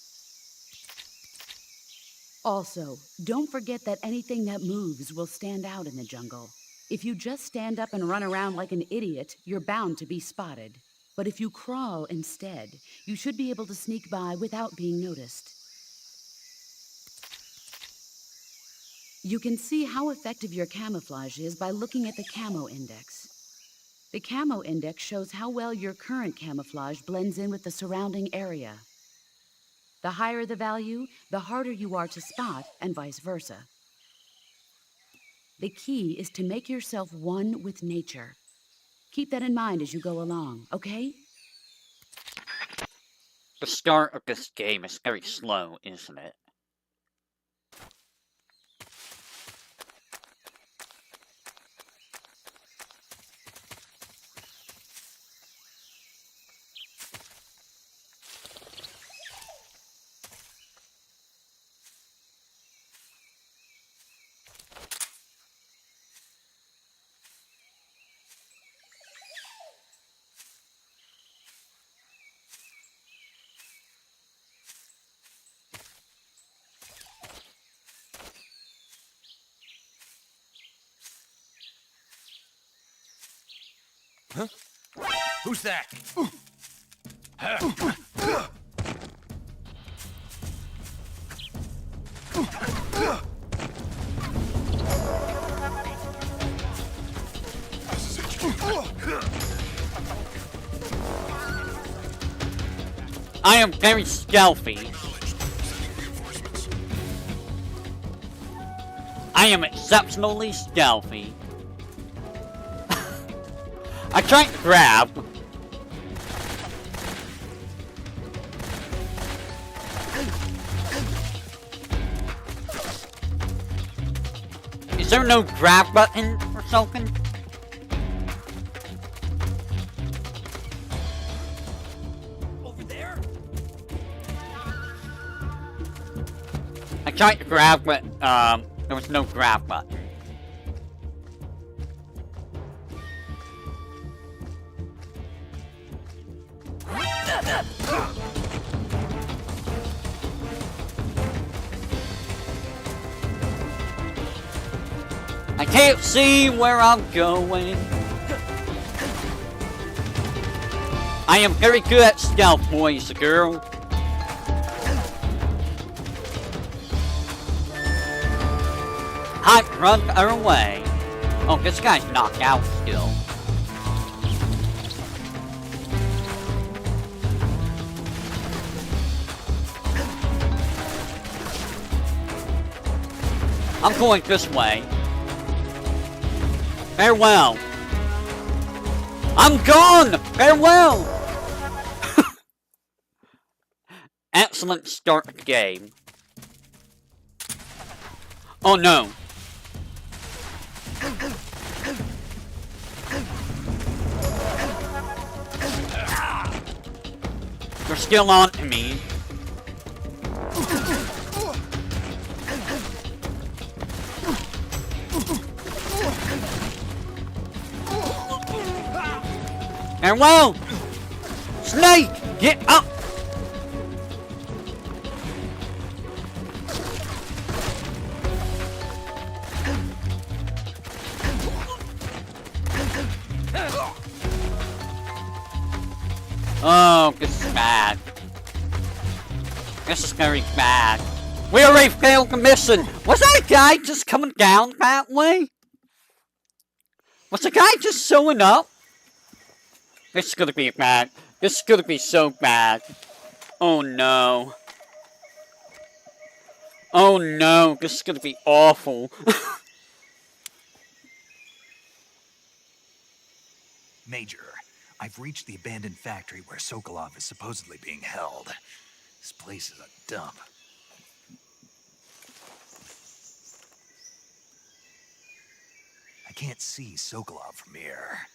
Also, don't forget that anything that moves will stand out in the jungle. If you just stand up and run around like an idiot, you're bound to be spotted. But if you crawl instead, you should be able to sneak by without being noticed. You can see how effective your camouflage is by looking at the Camo Index. The Camo Index shows how well your current camouflage blends in with the surrounding area. The higher the value, the harder you are to spot, and vice versa. The key is to make yourself one with nature. Keep that in mind as you go along, okay? The start of this game is very slow, isn't it? Huh? Who's that? I am very stealthy. I am exceptionally stealthy. I tried to grab. Is there no grab button or something? Over there? tried to grab, but there was no grab button. I can't see where I'm going. I am very good at stealth, boys and girls. I've run away. Oh, this guy's knocked out still. I'm going this way. Farewell. I'm gone! Farewell! Excellent start of the game. Oh no. They're still on to me. Farewell! Snake! Get up! Oh, this is bad. This is very bad. We already failed the mission! Was that a guy just coming down that way? Was the guy just showing up? This is gonna be bad. This is gonna be so bad. Oh no. Oh no, this is gonna be awful. Major, I've reached the abandoned factory where Sokolov is supposedly being held. This place is a dump. I can't see Sokolov from here.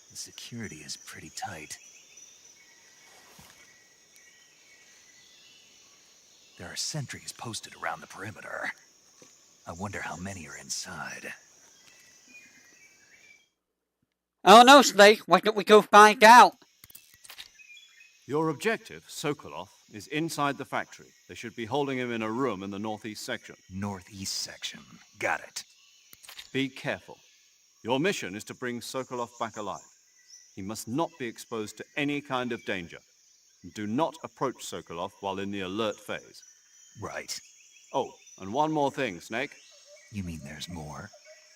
The security is pretty tight. There are sentries posted around the perimeter. I wonder how many are inside. Oh no, Snake, why don't we go find out? Your objective, Sokolov, is inside the factory. They should be holding him in a room in the northeast section. Northeast section. Got it. Be careful. Your mission is to bring Sokolov back alive. He must not be exposed to any kind of danger. Do not approach Sokolov while in the alert phase. Right. Oh, and one more thing, Snake. You mean there's more?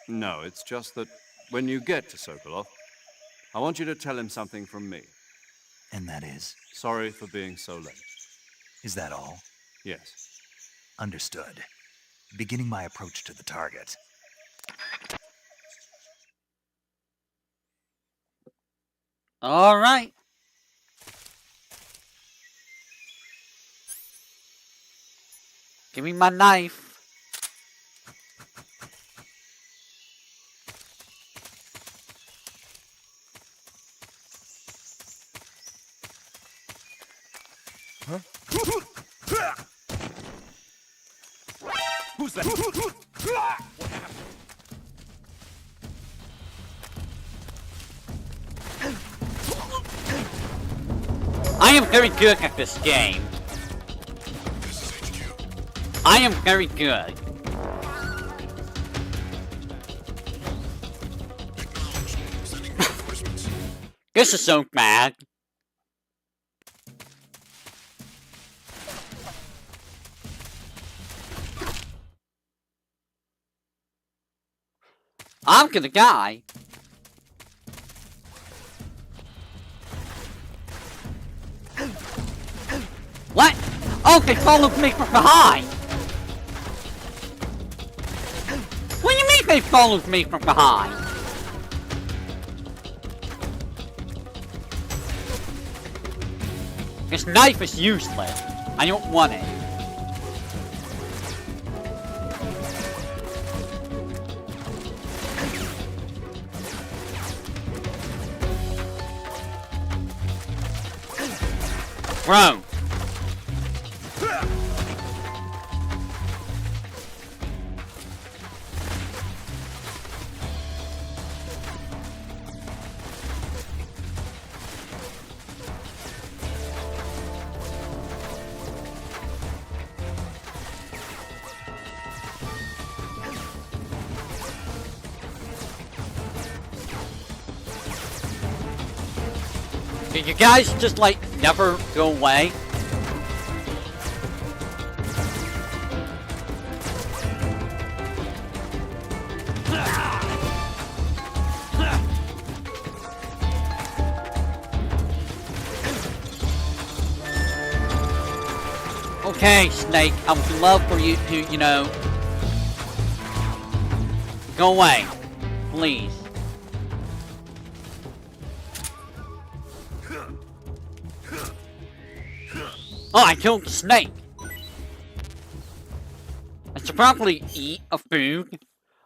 No, it's just that when you get to Sokolov, I want you to tell him something from me. And that is? Sorry for being so late. Is that all? Yes. Understood. Beginning my approach to the target. All right. Give me my knife. Huh? Who's that? I am very good at this game. I am very good. This is so bad. I'm gonna die. What? Oh, they followed me from behind. What do you mean they followed me from behind? This knife is useless. I don't want it. Bro. Can you guys just, like, never go away? Okay, Snake, I would love for you to, you know, go away, please. Oh, I killed the snake. I should probably eat a food.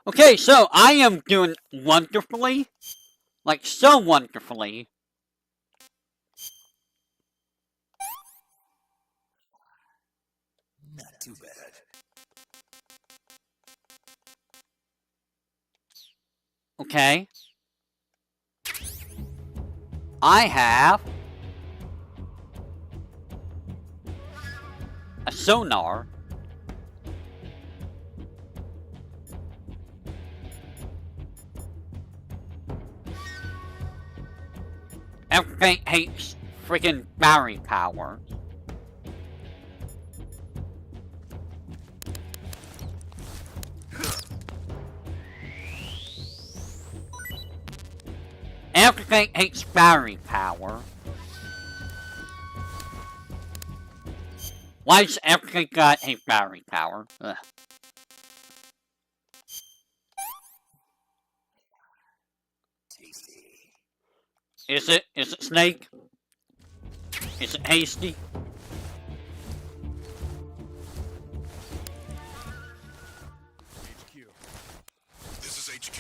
Okay, so I am doing wonderfully. Like, so wonderfully. Not too bad. Okay. I have a sonar. Everything hates freaking battery power. Everything hates battery power. Why does everything got hate battery power? Ugh. Is it Snake? Is it Hasty? HQ. This is HQ.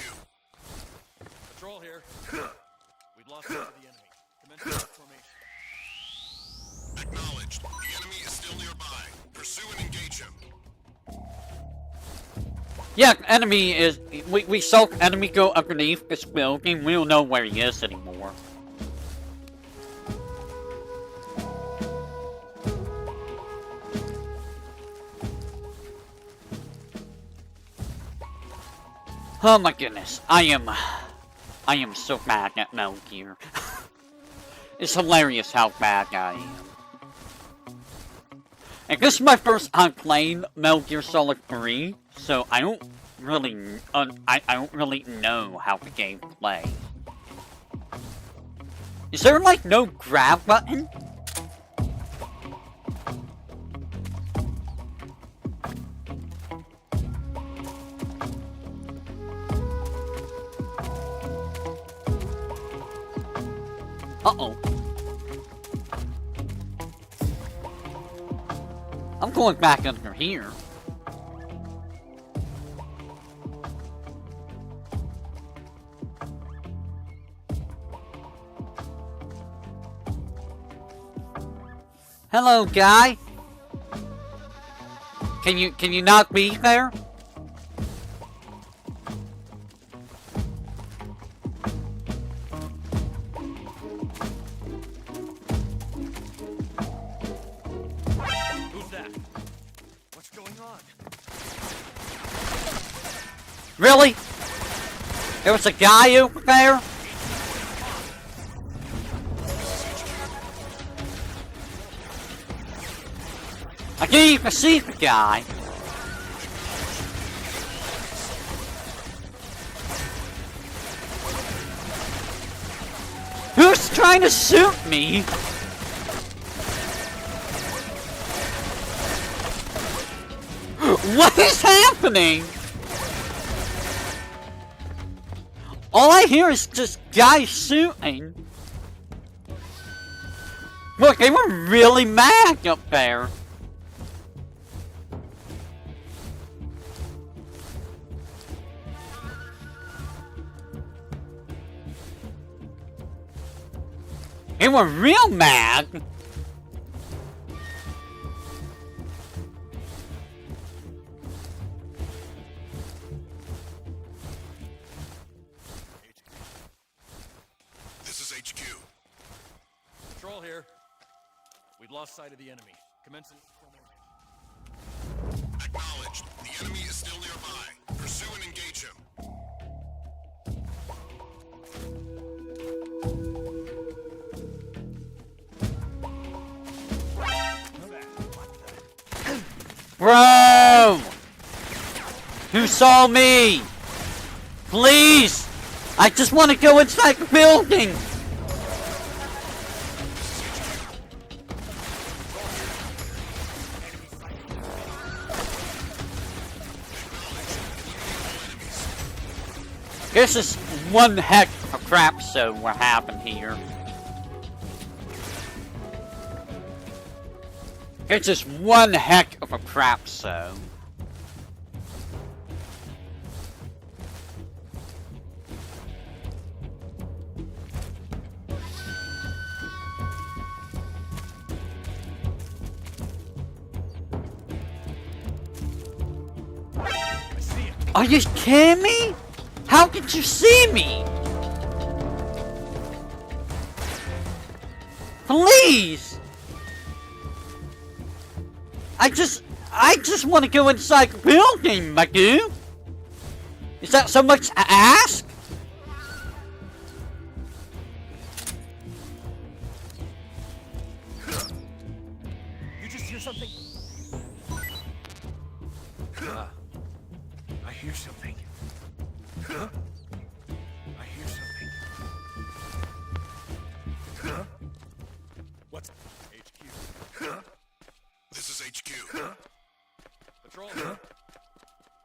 Patrol here. We've lost sight of the enemy. Commence formation. Acknowledged. The enemy is still nearby. Pursue and engage him. Yeah, enemy is... We saw enemy go underneath this building. We don't know where he is anymore. Oh my goodness, I am so bad at Metal Gear. It's hilarious how bad I am. And this is my first time playing Metal Gear Solid 3, so I don't really, I don't really know how the game plays. Is there like no grab button? Uh-oh. I'm going back under here. Hello, guy. Can you not be there? Really? There was a guy over there? I can't even see the guy. Who's trying to shoot me? What is happening? All I hear is just guys shooting. Look, they were really mad up there. They were real mad. Patrol here. We've lost sight of the enemy. Commencing formation. Acknowledged. The enemy is still nearby. Pursue and engage him. Bro! Who saw me? Please! I just want to go inside the building! This is one heck of crap show what happened here. It's just one heck of a crap show. Are you kidding me? How did you see me? Please! I just want to go inside the building, my dude. Is that so much to ask? You just hear something? I hear something. I hear something. What's HQ? This is HQ. Patrol.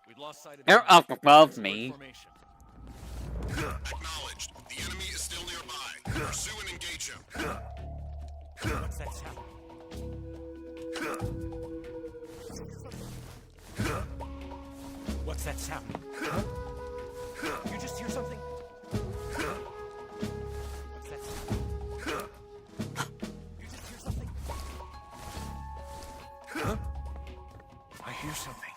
We've lost sight of They're up above me. Acknowledged. The enemy is still nearby. Pursue and engage him. What's that sound? What's that sound? You just hear something? What's that sound? You just hear something? I hear something.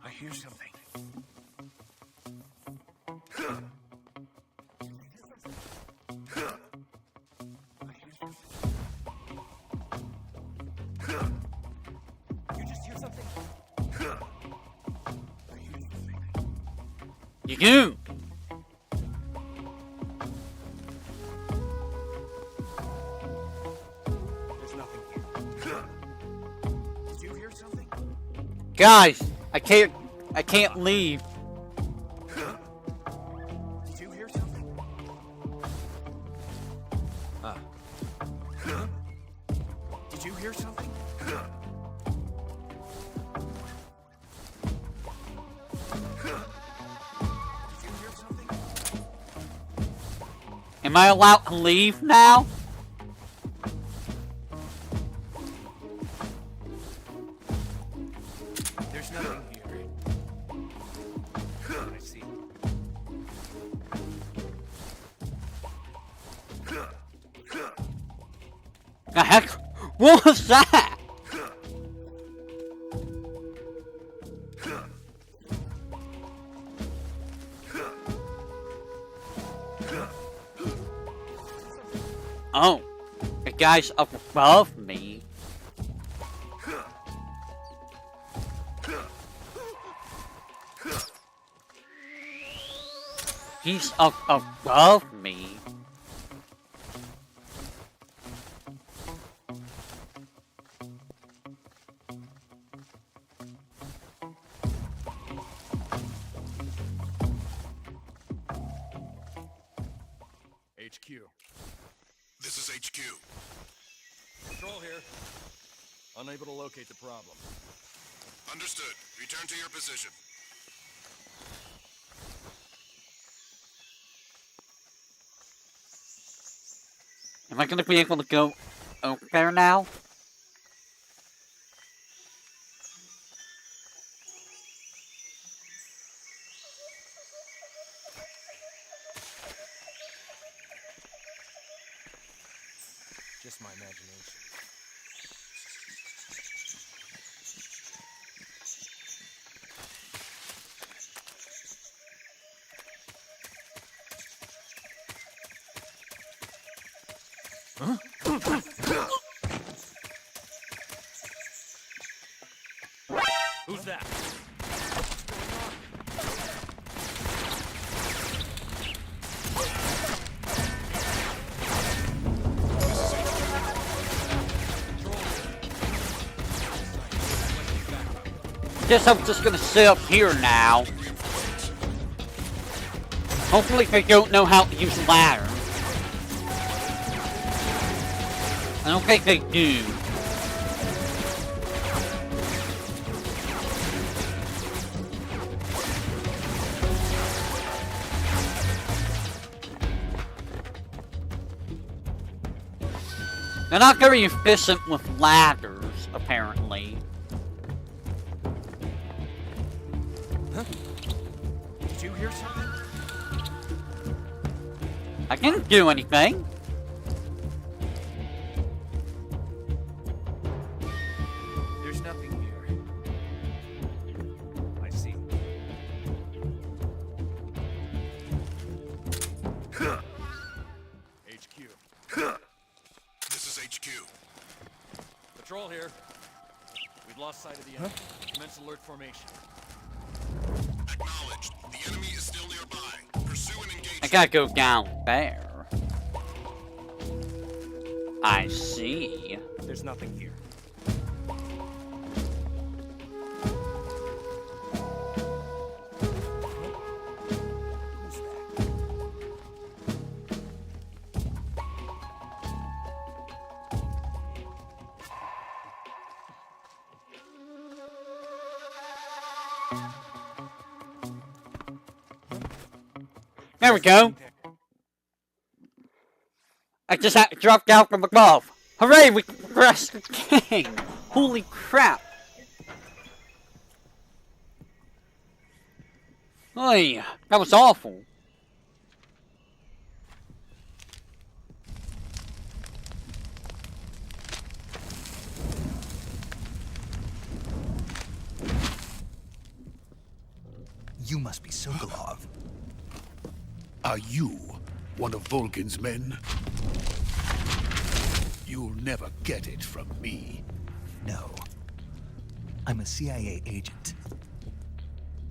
I hear something. You just hear something? You do. There's nothing here. Did you hear something? Guys, I can't leave. Did you hear something? Did you hear something? Did you hear something? Am I allowed to leave now? There's nothing here. I see. The heck? What was that? Oh, the guy's up above me. He's up above me. HQ. This is HQ. Control here. Unable to locate the problem. Understood. Return to your position. Am I gonna be able to go over there now? Just my imagination. Huh? Who's that? guess I'm just gonna sit up here now. Hopefully they don't know how to use ladders. I don't think they do. They're not very efficient with ladders, apparently. Huh? Did you hear something? I didn't do anything. There's nothing here. I see. HQ. This is HQ. Patrol here. We've lost sight of the enemy. Commence alert formation. Acknowledged. The enemy is still nearby. Pursue and engage. I gotta go down there. I see. There's nothing here. Who's that? There we go. I just had to drop down from above. Hooray, we progressed the game. Holy crap. Oy, that was awful. You must be Sokolov. Are you one of Volgin's men? You'll never get it from me. No. I'm a CIA agent.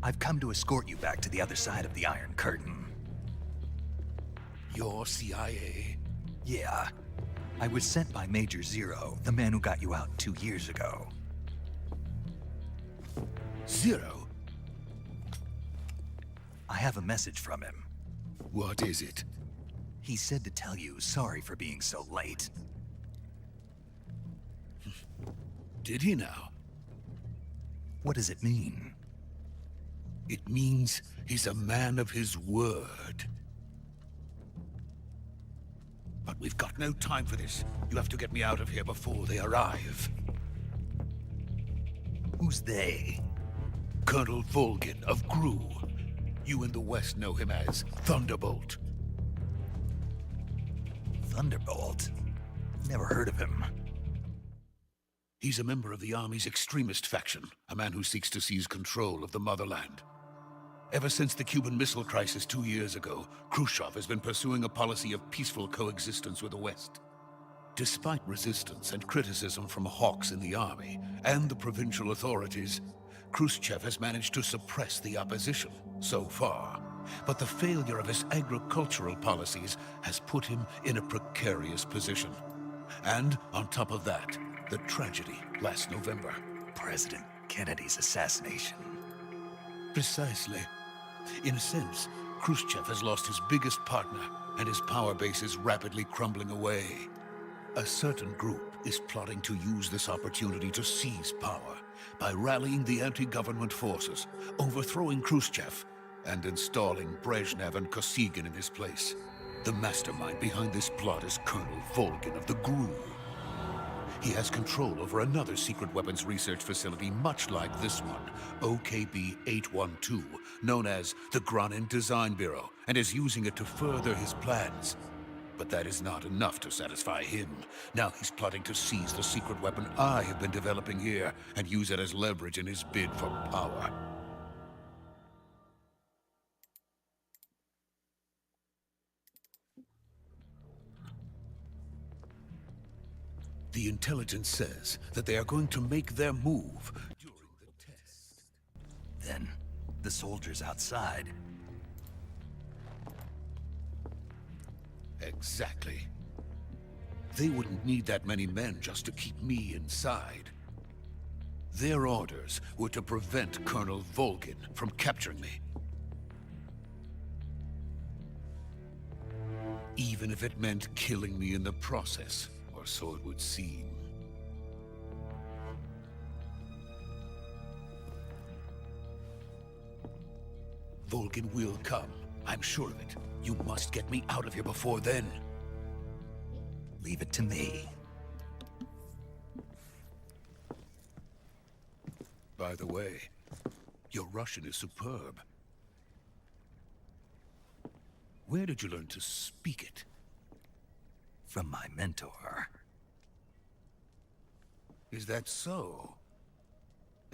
I've come to escort you back to the other side of the Iron Curtain. You're CIA? Yeah. I was sent by Major Zero, the man who got you out 2 years ago. Zero? I have a message from him. What is it? He said to tell you sorry for being so late. Did he now? What does it mean? It means he's a man of his word. But we've got no time for this. You have to get me out of here before they arrive. Who's they? Colonel Volgin of GRU. You in the West know him as Thunderbolt. Thunderbolt? Never heard of him. He's a member of the Army's extremist faction, a man who seeks to seize control of the motherland. Ever since the Cuban Missile Crisis 2 years ago, Khrushchev has been pursuing a policy of peaceful coexistence with the West. Despite resistance and criticism from hawks in the Army and the provincial authorities, Khrushchev has managed to suppress the opposition so far. But the failure of his agricultural policies has put him in a precarious position. And on top of that, the tragedy last November. President Kennedy's assassination. Precisely. In a sense, Khrushchev has lost his biggest partner, and his power base is rapidly crumbling away. A certain group is plotting to use this opportunity to seize power by rallying the anti-government forces, overthrowing Khrushchev, and installing Brezhnev and Kosygin in his place. The mastermind behind this plot is Colonel Volgin of the GRU. He has control over another secret weapons research facility much like this one, OKB-812, known as the Granin Design Bureau, and is using it to further his plans. But that is not enough to satisfy him. Now he's plotting to seize the secret weapon I have been developing here and use it as leverage in his bid for power. The intelligence says that they are going to make their move during the test. Then, the soldiers outside. Their orders were to prevent Colonel Volgin from capturing me. Even if it meant killing me in the process, or so it would seem. Volgin will come. I'm sure of it. You must get me out of here before then. Leave it to me. By the way, your Russian is superb. Where did you learn to speak it? From my mentor. Is that so?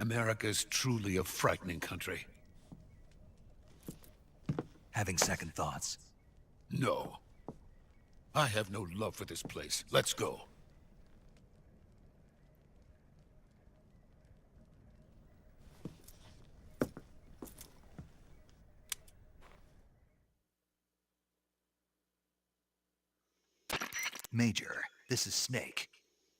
America's truly a frightening country. Having second thoughts? No. I have no love for this place. Let's go. Major, this is Snake.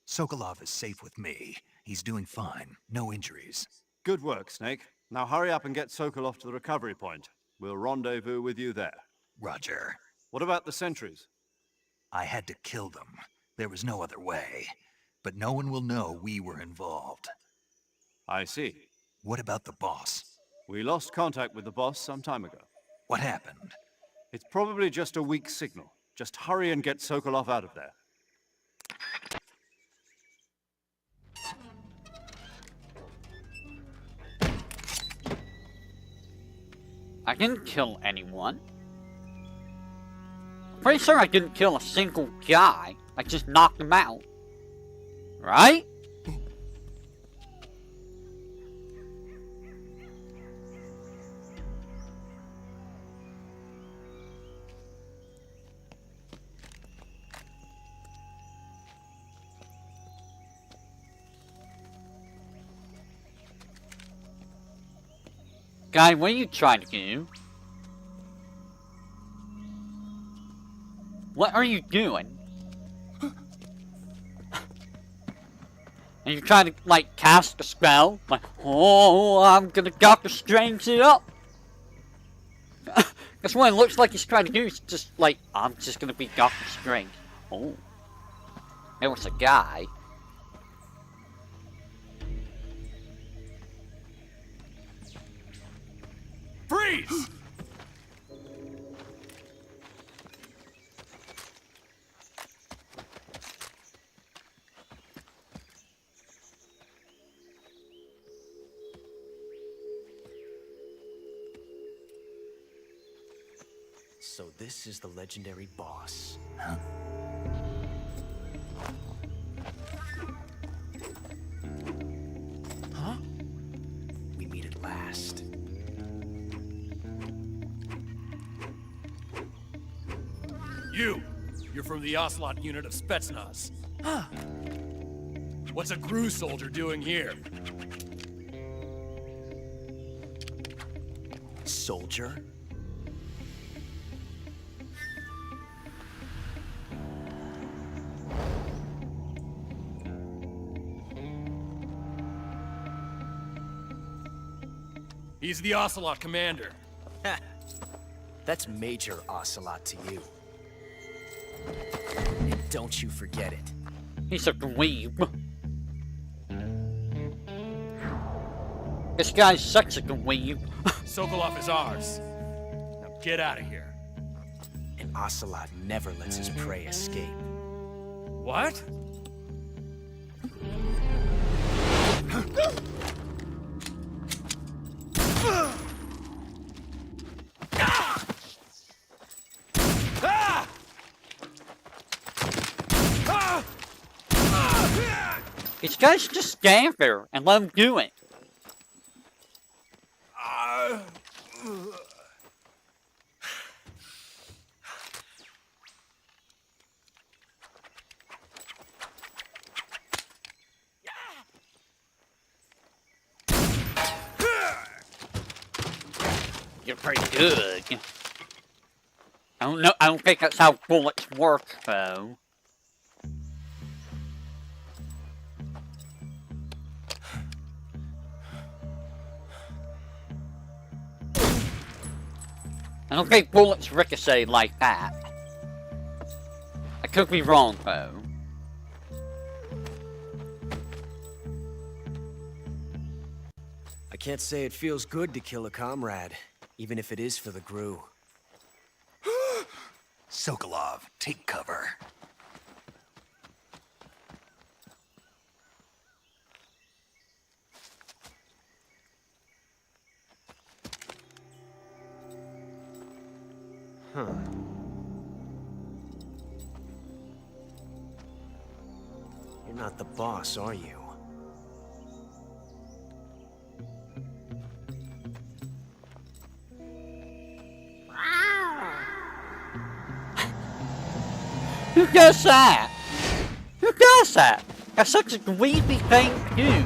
Sokolov is safe with me. He's doing fine. No injuries. Good work, Snake. Now hurry up and get Sokolov to the recovery point. We'll rendezvous with you there. Roger. What about the sentries? I had to kill them. There was no other way. But no one will know we were involved. I see. What about the boss? We lost contact with the boss some time ago. What happened? It's probably just a weak signal. Just hurry and get Sokolov out of there. I didn't kill anyone. Pretty sure I didn't kill a single guy. I just knocked him out. Right? Guy, what are you trying to do? What are you doing? And you're trying to, like, cast a spell? Like, oh, I'm gonna Doctor Strange it up! That's what it looks like he's trying to do. It's just like, I'm just gonna be Doctor Strange. Oh. There was a guy. Freeze! So this is the legendary boss. Huh? Huh? We meet at last. You're from the Ocelot unit of Spetsnaz. Huh. What's a Gru soldier doing here? Soldier? He's the Ocelot commander. That's Major Ocelot to you. And don't you forget it. He's a dweeb. This guy's such a dweeb. Sokolov is ours. Now get out of here. And Ocelot never lets his prey escape. What? These guys just stand there and let him do it. You're pretty good. I don't know. I don't think that's how bullets work, though. I don't think bullets ricochet like that. I could be wrong, though. I can't say it feels good to kill a comrade, even if it is for the GRU. Sokolov, take cover. Huh. You're not the boss, are you? Who does that? Who does that? That's such a greedy thing to do.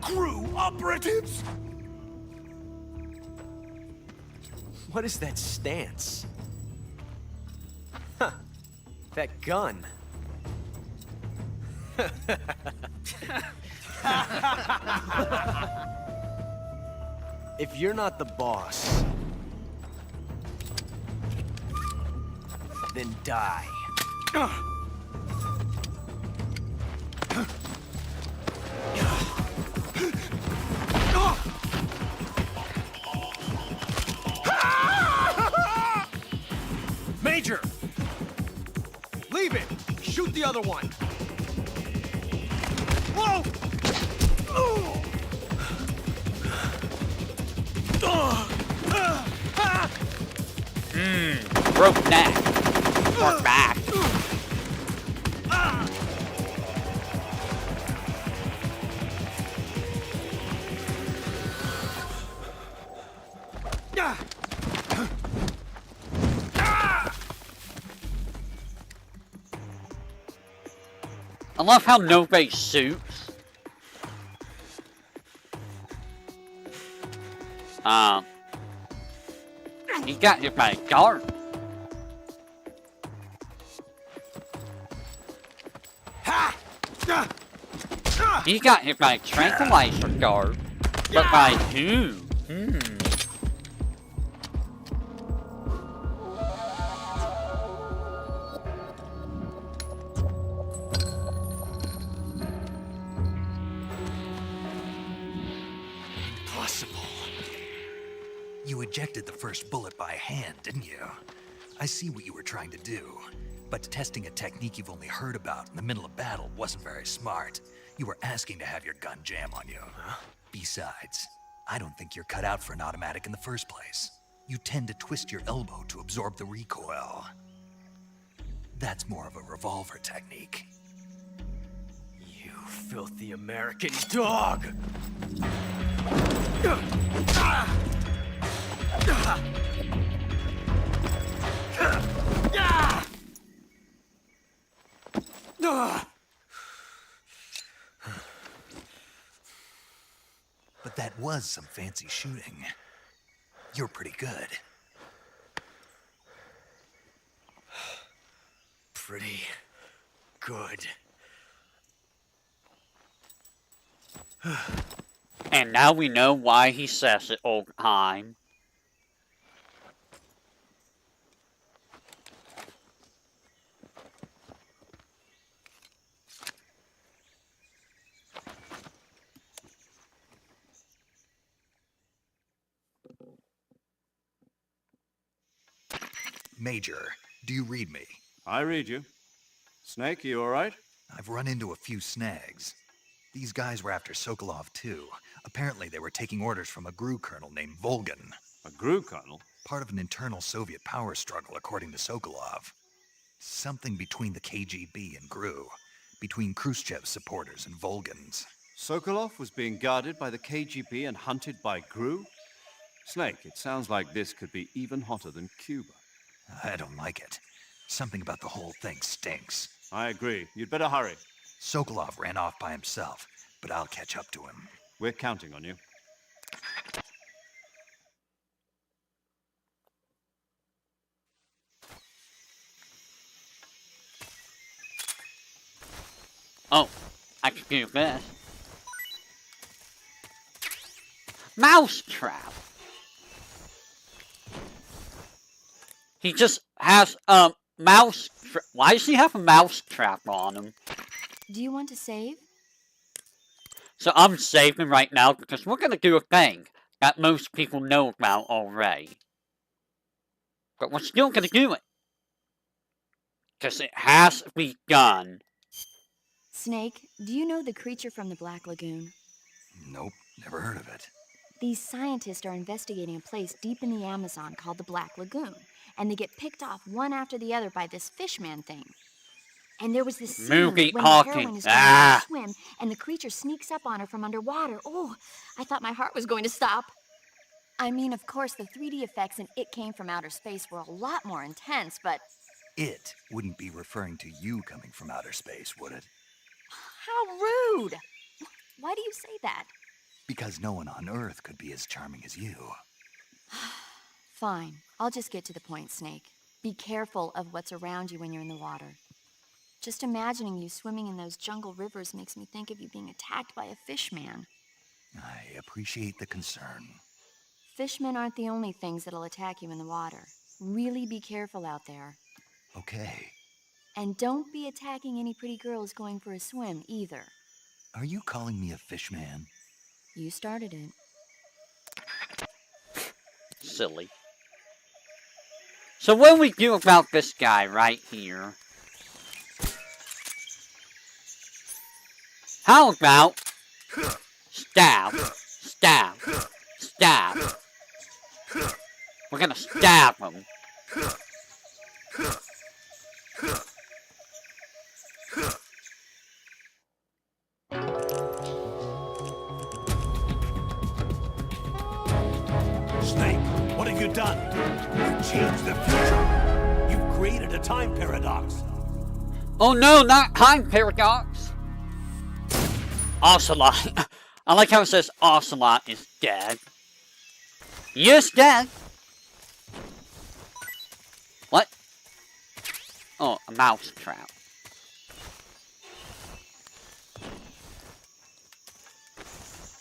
GRU operatives! What is that stance? Huh. That gun. If you're not the boss, then die. Major! Leave it! Shoot the other one! Whoa! Broke neck. Or back. I love how nobody shoots. He got hit by a guard. He got hit by a tranquilizer guard. But by who? You ejected the first bullet by hand, didn't you? I see what you were trying to do. But testing a technique you've only heard about in the middle of battle wasn't very smart. You were asking to have your gun jam on you. Huh? Besides, I don't think you're cut out for an automatic in the first place. You tend to twist your elbow to absorb the recoil. That's more of a revolver technique. You filthy American dog! But that was some fancy shooting. You're pretty good. Pretty good. And now we know why he says it all the time. Major, do you read me? I read you. Snake, you all right? I've run into a few snags. These guys were after Sokolov too. Apparently they were taking orders from a GRU colonel named Volgin. A GRU colonel? Part of an internal Soviet power struggle, according to Sokolov. Something between the KGB and GRU. Between Khrushchev's supporters and Volgin's. Sokolov was being guarded by the KGB and hunted by GRU? Snake, it sounds like this could be even hotter than Cuba. I don't like it. Something about the whole thing stinks. I agree. You'd better hurry. Sokolov ran off by himself, but I'll catch up to him. We're counting on you. Oh, I can do this. Mousetrap! He just has a why does he have a mouse trap on him? Do you want to save? So I'm saving right now because we're gonna do a thing that most people know about already. But we're still gonna do it. Because it has to be done. Snake, do you know the creature from the Black Lagoon? Nope, never heard of it. These scientists are investigating a place deep in the Amazon called the Black Lagoon, and they get picked off one after the other by this fishman thing. And there was this scene Movie when talking. the heroine is trying to swim, and the creature sneaks up on her from underwater. Oh, I thought my heart was going to stop. I mean, of course, the 3D effects in It Came from Outer Space were a lot more intense, but... It wouldn't be referring to you coming from outer space, would it? How rude! Why do you say that? Because no one on Earth could be as charming as you. Fine. I'll just get to the point, Snake. Be careful of what's around you when you're in the water. Just imagining you swimming in those jungle rivers makes me think of you being attacked by a fishman. I appreciate the concern. Fishmen aren't the only things that'll attack you in the water. Really be careful out there. Okay. And don't be attacking any pretty girls going for a swim, either. Are you calling me a fishman? You started it. Silly. So what do we do about this guy right here? How about stab, stab, stab? We're gonna stab him. Snake, what have you done? You changed the future. You've created a time paradox. Oh no, not time paradox. Ocelot. I like how it says Ocelot is dead. Yes, dead. What? Oh, a mouse trap.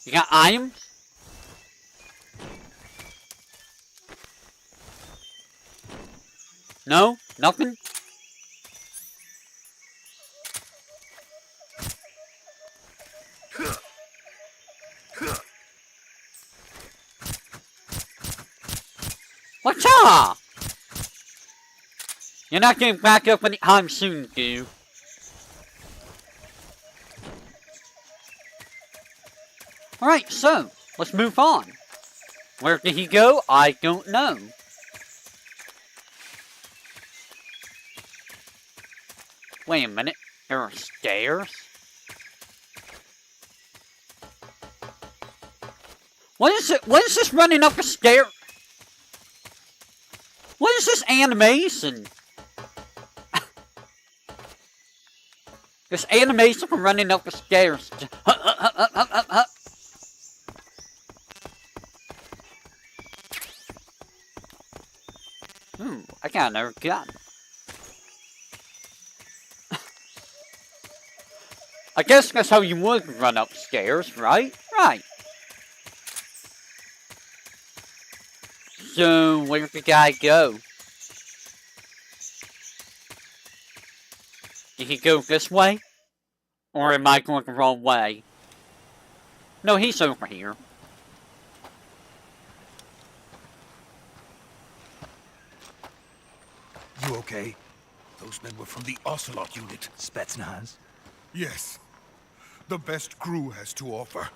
You got items? No? Nothing? What's up? You're not getting back up anytime soon, dude. Alright, so, let's move on. Where did he go? I don't know. Wait a minute, there are stairs? What is it? What is this running up a stair? What is this animation? This animation from running up the stairs. I got another gun. I guess that's how you would run upstairs, right? Right. So, where did the guy go? Did he go this way? Or am I going the wrong way? No, he's over here. You okay? Those men were from the Ocelot unit. Spetsnaz? Yes. The best crew has to offer.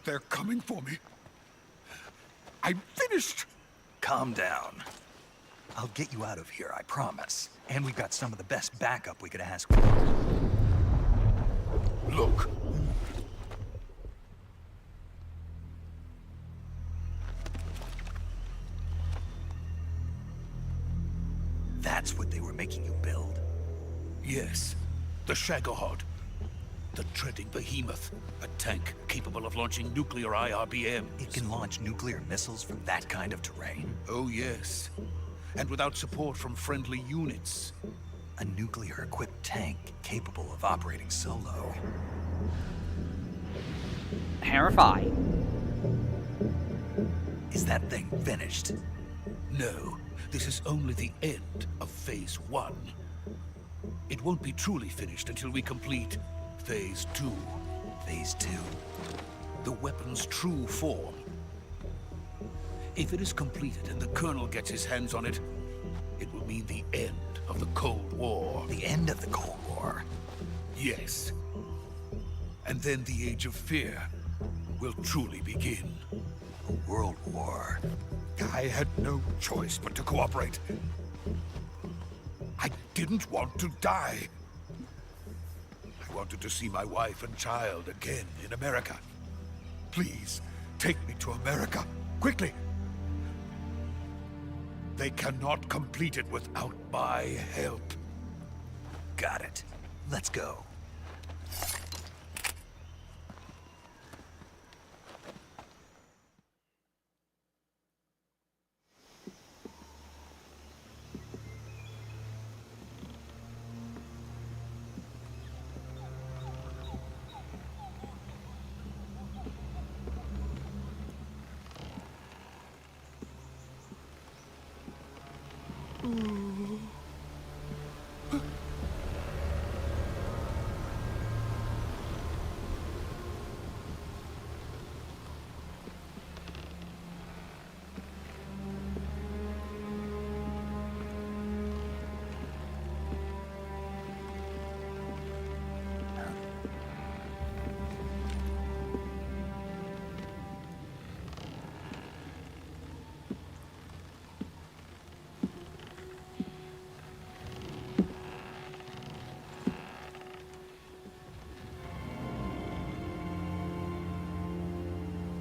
They're coming for me. I'm finished! Calm down. I'll get you out of here, I promise. And we've got some of the best backup we could ask for. Look. That's what they were making you build? Yes. The Shagohod. The treading behemoth. A tank capable of launching nuclear IRBMs. It can launch nuclear missiles from that kind of terrain? Oh, yes. And without support from friendly units. A nuclear-equipped tank capable of operating solo. Terrifying. Is that thing finished? No. this is only the end of Phase 1. It won't be truly finished until we complete Phase 2. Phase 2? The weapon's true form. If it is completed and the Colonel gets his hands on it, it will mean the end of the Cold War. The end of the Cold War? Yes. And then the Age of Fear will truly begin. A world war. I had no choice but to cooperate. I didn't want to die. I wanted to see my wife and child again in America. Please, take me to America, quickly. They cannot complete it without my help. Got it. Let's go.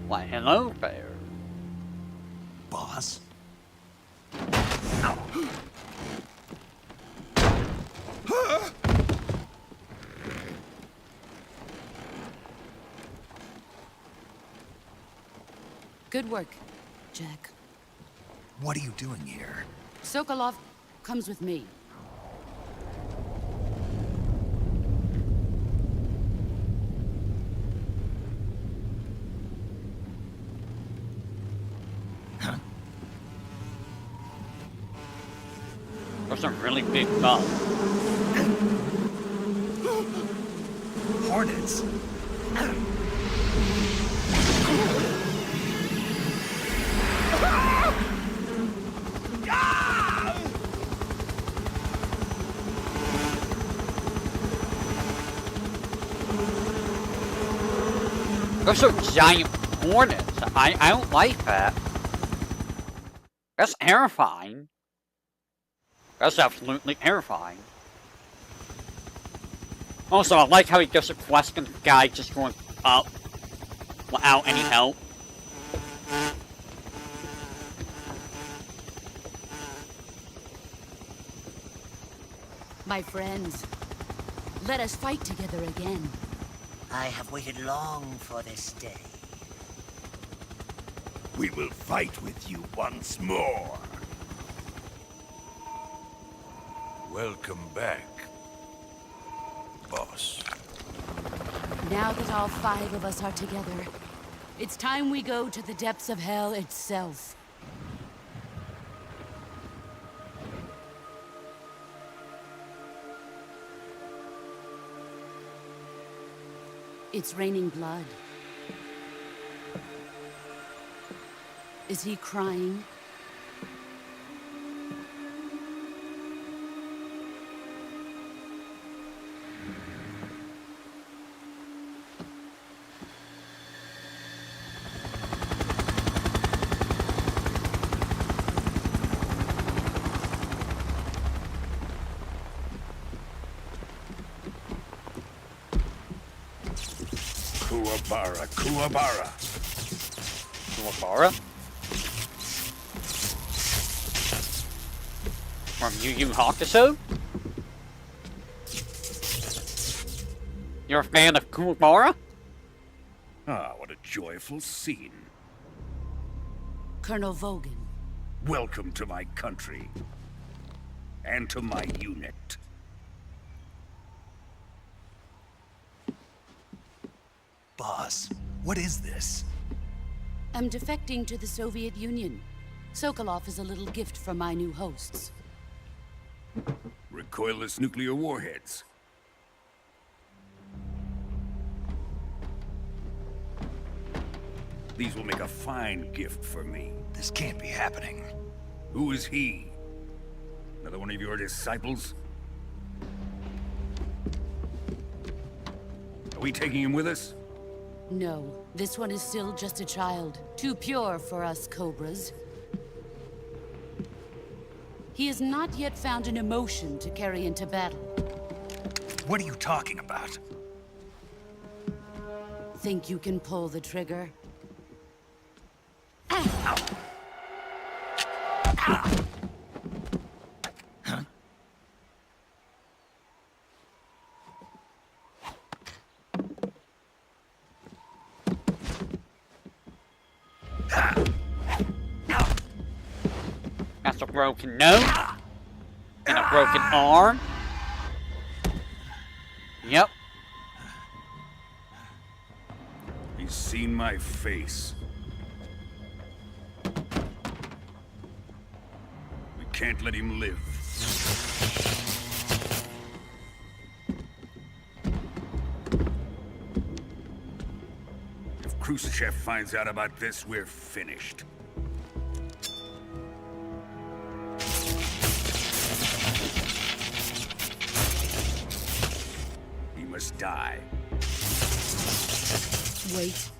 Why, hello there. Boss? Good work, Jack. What are you doing here? Sokolov comes with me. Those are really big guns. Hornets? Those are giant hornets. I don't like that. That's terrifying. That's absolutely terrifying. Also, I like how he gives a quest and the guy just going up without any help. My friends, let us fight together again. I have waited long for this day. We will fight with you once more. Welcome back, boss. Now that all 5 of us are together, it's time we go to the depths of hell itself. It's raining blood. Is he crying? Kuwabara, Kuwabara. Kuwabara? From Yu Yu Hakusho? You're a fan of Kuwabara? Ah, what a joyful scene. Colonel Vogan. Welcome to my country. And to my unit. Boss, what is this? I'm defecting to the Soviet Union. Sokolov is a little gift from my new hosts. Recoilless nuclear warheads. These will make a fine gift for me. This can't be happening. Who is he? Another one of your disciples? Are we taking him with us? No, this one is still just a child. Too pure for us Cobras. He has not yet found an emotion to carry into battle. What are you talking about? Think you can pull the trigger? That's a broken nose. And a broken arm. Yep. He's seen my face. We can't let him live. If Khrushchev finds out about this, we're finished. He must die. Wait.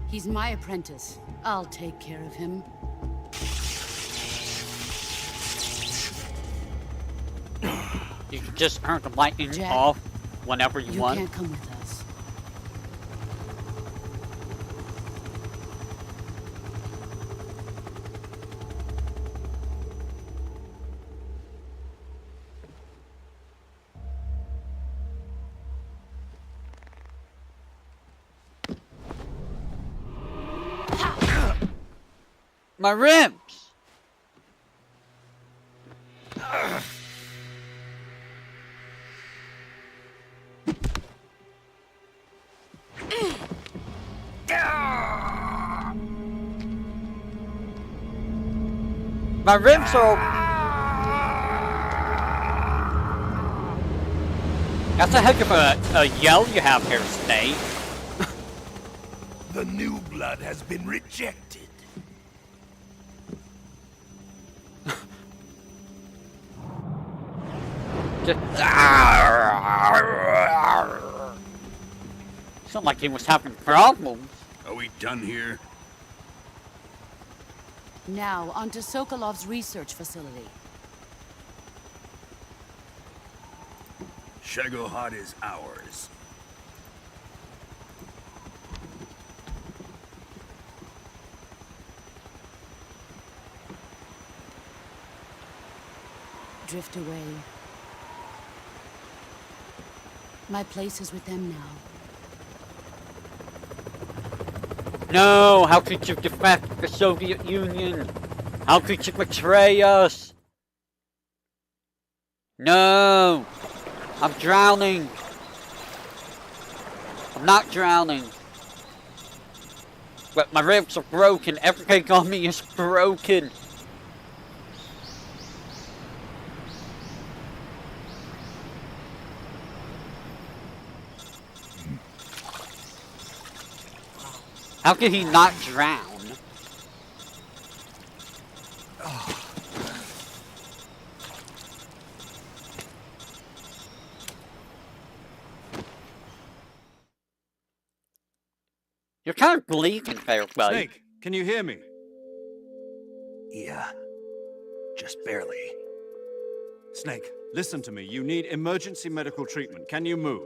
He's my apprentice. I'll take care of him. You can just turn the lightning Jack, off whenever you want. You can't come with us. My ribs! My ribs are... That's a heck of a yell you have here, Snake. The new blood has been rejected. Sounded like he was having problems. Are we done here? Now, onto Sokolov's research facility. Shagohod is ours. Drift away. My place is with them now. No, how could you defect the Soviet Union? How could you betray us? No! I'm drowning! I'm not drowning. But my ribs are broken. Everything on me is broken. How can he not drown? You're kind of bleeding there, buddy. Snake, can you hear me? Yeah. Just barely. Snake, listen to me. You need emergency medical treatment. Can you move?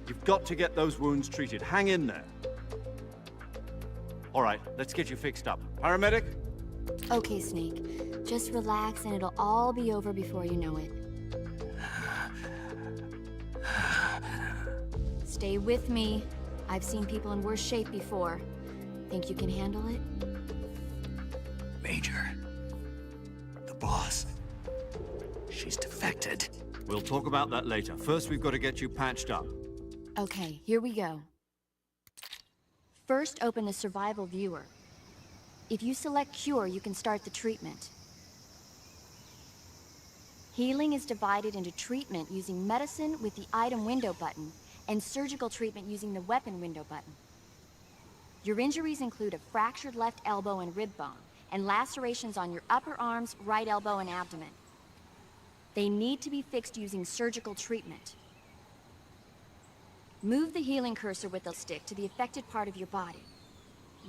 You've got to get those wounds treated. Hang in there. All right, let's get you fixed up. Paramedic? Okay, Snake. Just relax and it'll all be over before you know it. Stay with me. I've seen people in worse shape before. Think you can handle it? Major. The boss. She's defected. We'll talk about that later. First, we've got to get you patched up. Okay, here we go. First, open the survival viewer. If you select Cure, you can start the treatment. Healing is divided into treatment using medicine with the item window button and surgical treatment using the weapon window button. Your injuries include a fractured left elbow and rib bone, and lacerations on your upper arms, right elbow, and abdomen. They need to be fixed using surgical treatment. Move the healing cursor with the stick to the affected part of your body.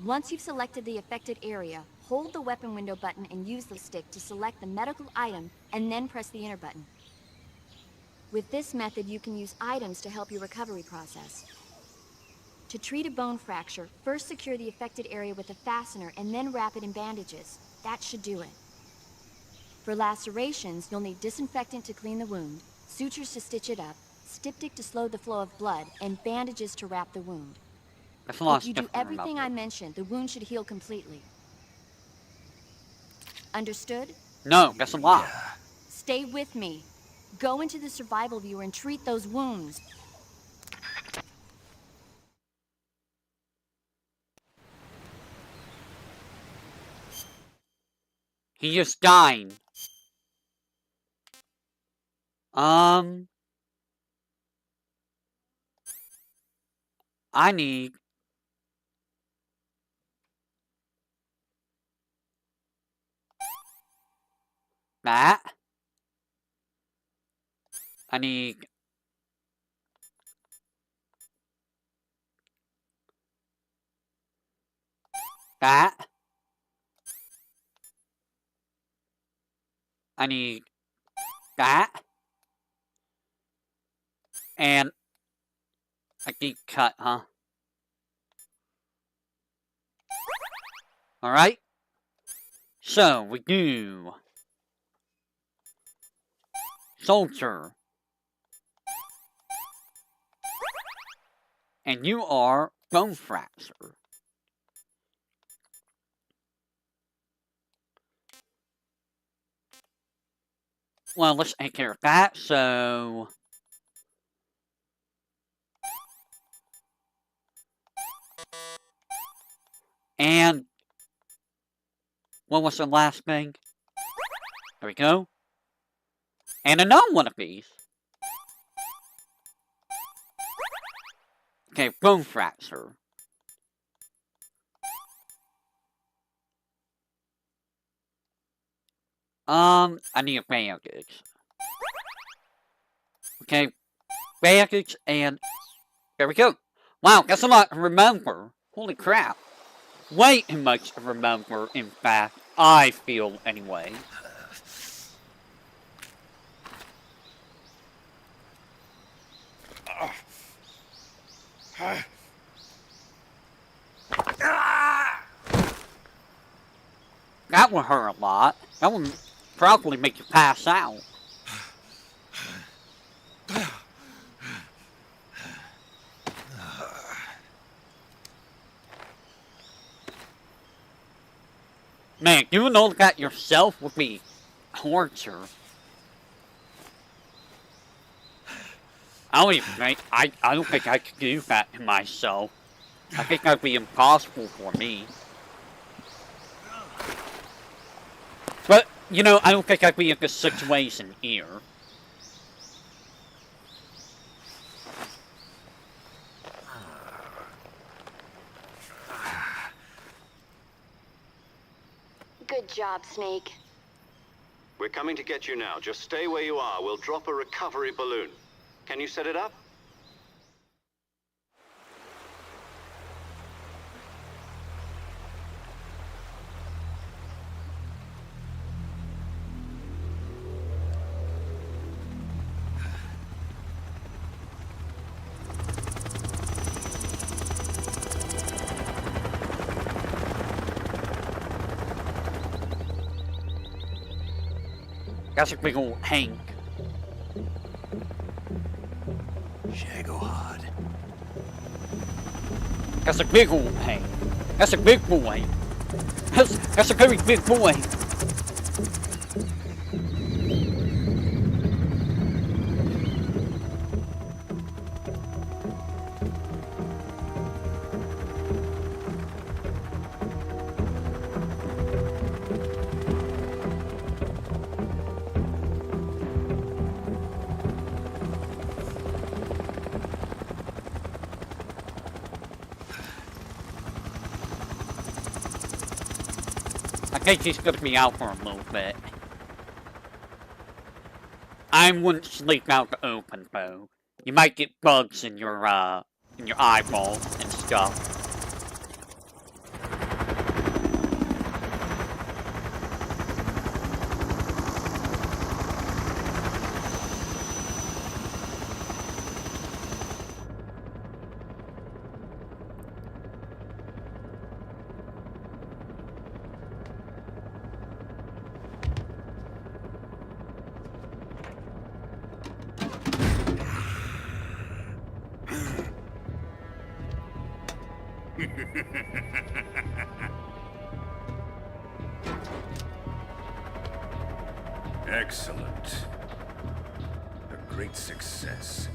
Once you've selected the affected area, hold the weapon window button and use the stick to select the medical item, and then press the enter button. With this method, you can use items to help your recovery process. To treat a bone fracture, first secure the affected area with a fastener and then wrap it in bandages. That should do it. For lacerations, you'll need disinfectant to clean the wound, sutures to stitch it up, styptic to slow the flow of blood, and bandages to wrap the wound. That's a lot If you do everything I mentioned, the wound should heal completely. Understood? No, that's a lot. Stay with me. Go into the survival viewer and treat those wounds. He just died. I need... that. I need... that. I need that. And a deep cut, huh? Alright. So, we do soldier. And you are bone fracture. Well, let's take care of that, so... And... what was the last thing? There we go. And another one of these. Okay, bone fracture. I need a bandage. Okay, bandage, and there we go. Wow, that's a lot to remember. Holy crap. Way too much to remember, in fact. I feel, anyway. That will hurt a lot. That will probably make you pass out. Man, doing all that yourself would be torture. I don't think I could do that to myself. I think that'd be impossible for me. But, you know, I don't think I'd be in this situation here. Good job, Snake. We're coming to get you now. Just stay where you are. We'll drop a recovery balloon. Can you set it up? That's a big old Hank. Shagohod. That's a big old Hank. That's a big boy. That's a very big boy. think he's gonna be out for a little bit. I wouldn't sleep out the open though. You might get bugs in your eyeballs and stuff. Excellent. A great success.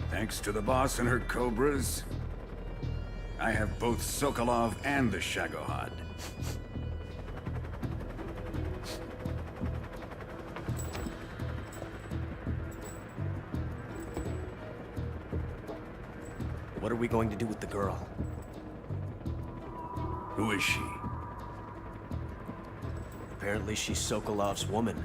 Thanks to the boss and her cobras, I have both Sokolov and the Shagohod. What are we going to do with the girl? Who is she? Apparently she's Sokolov's woman.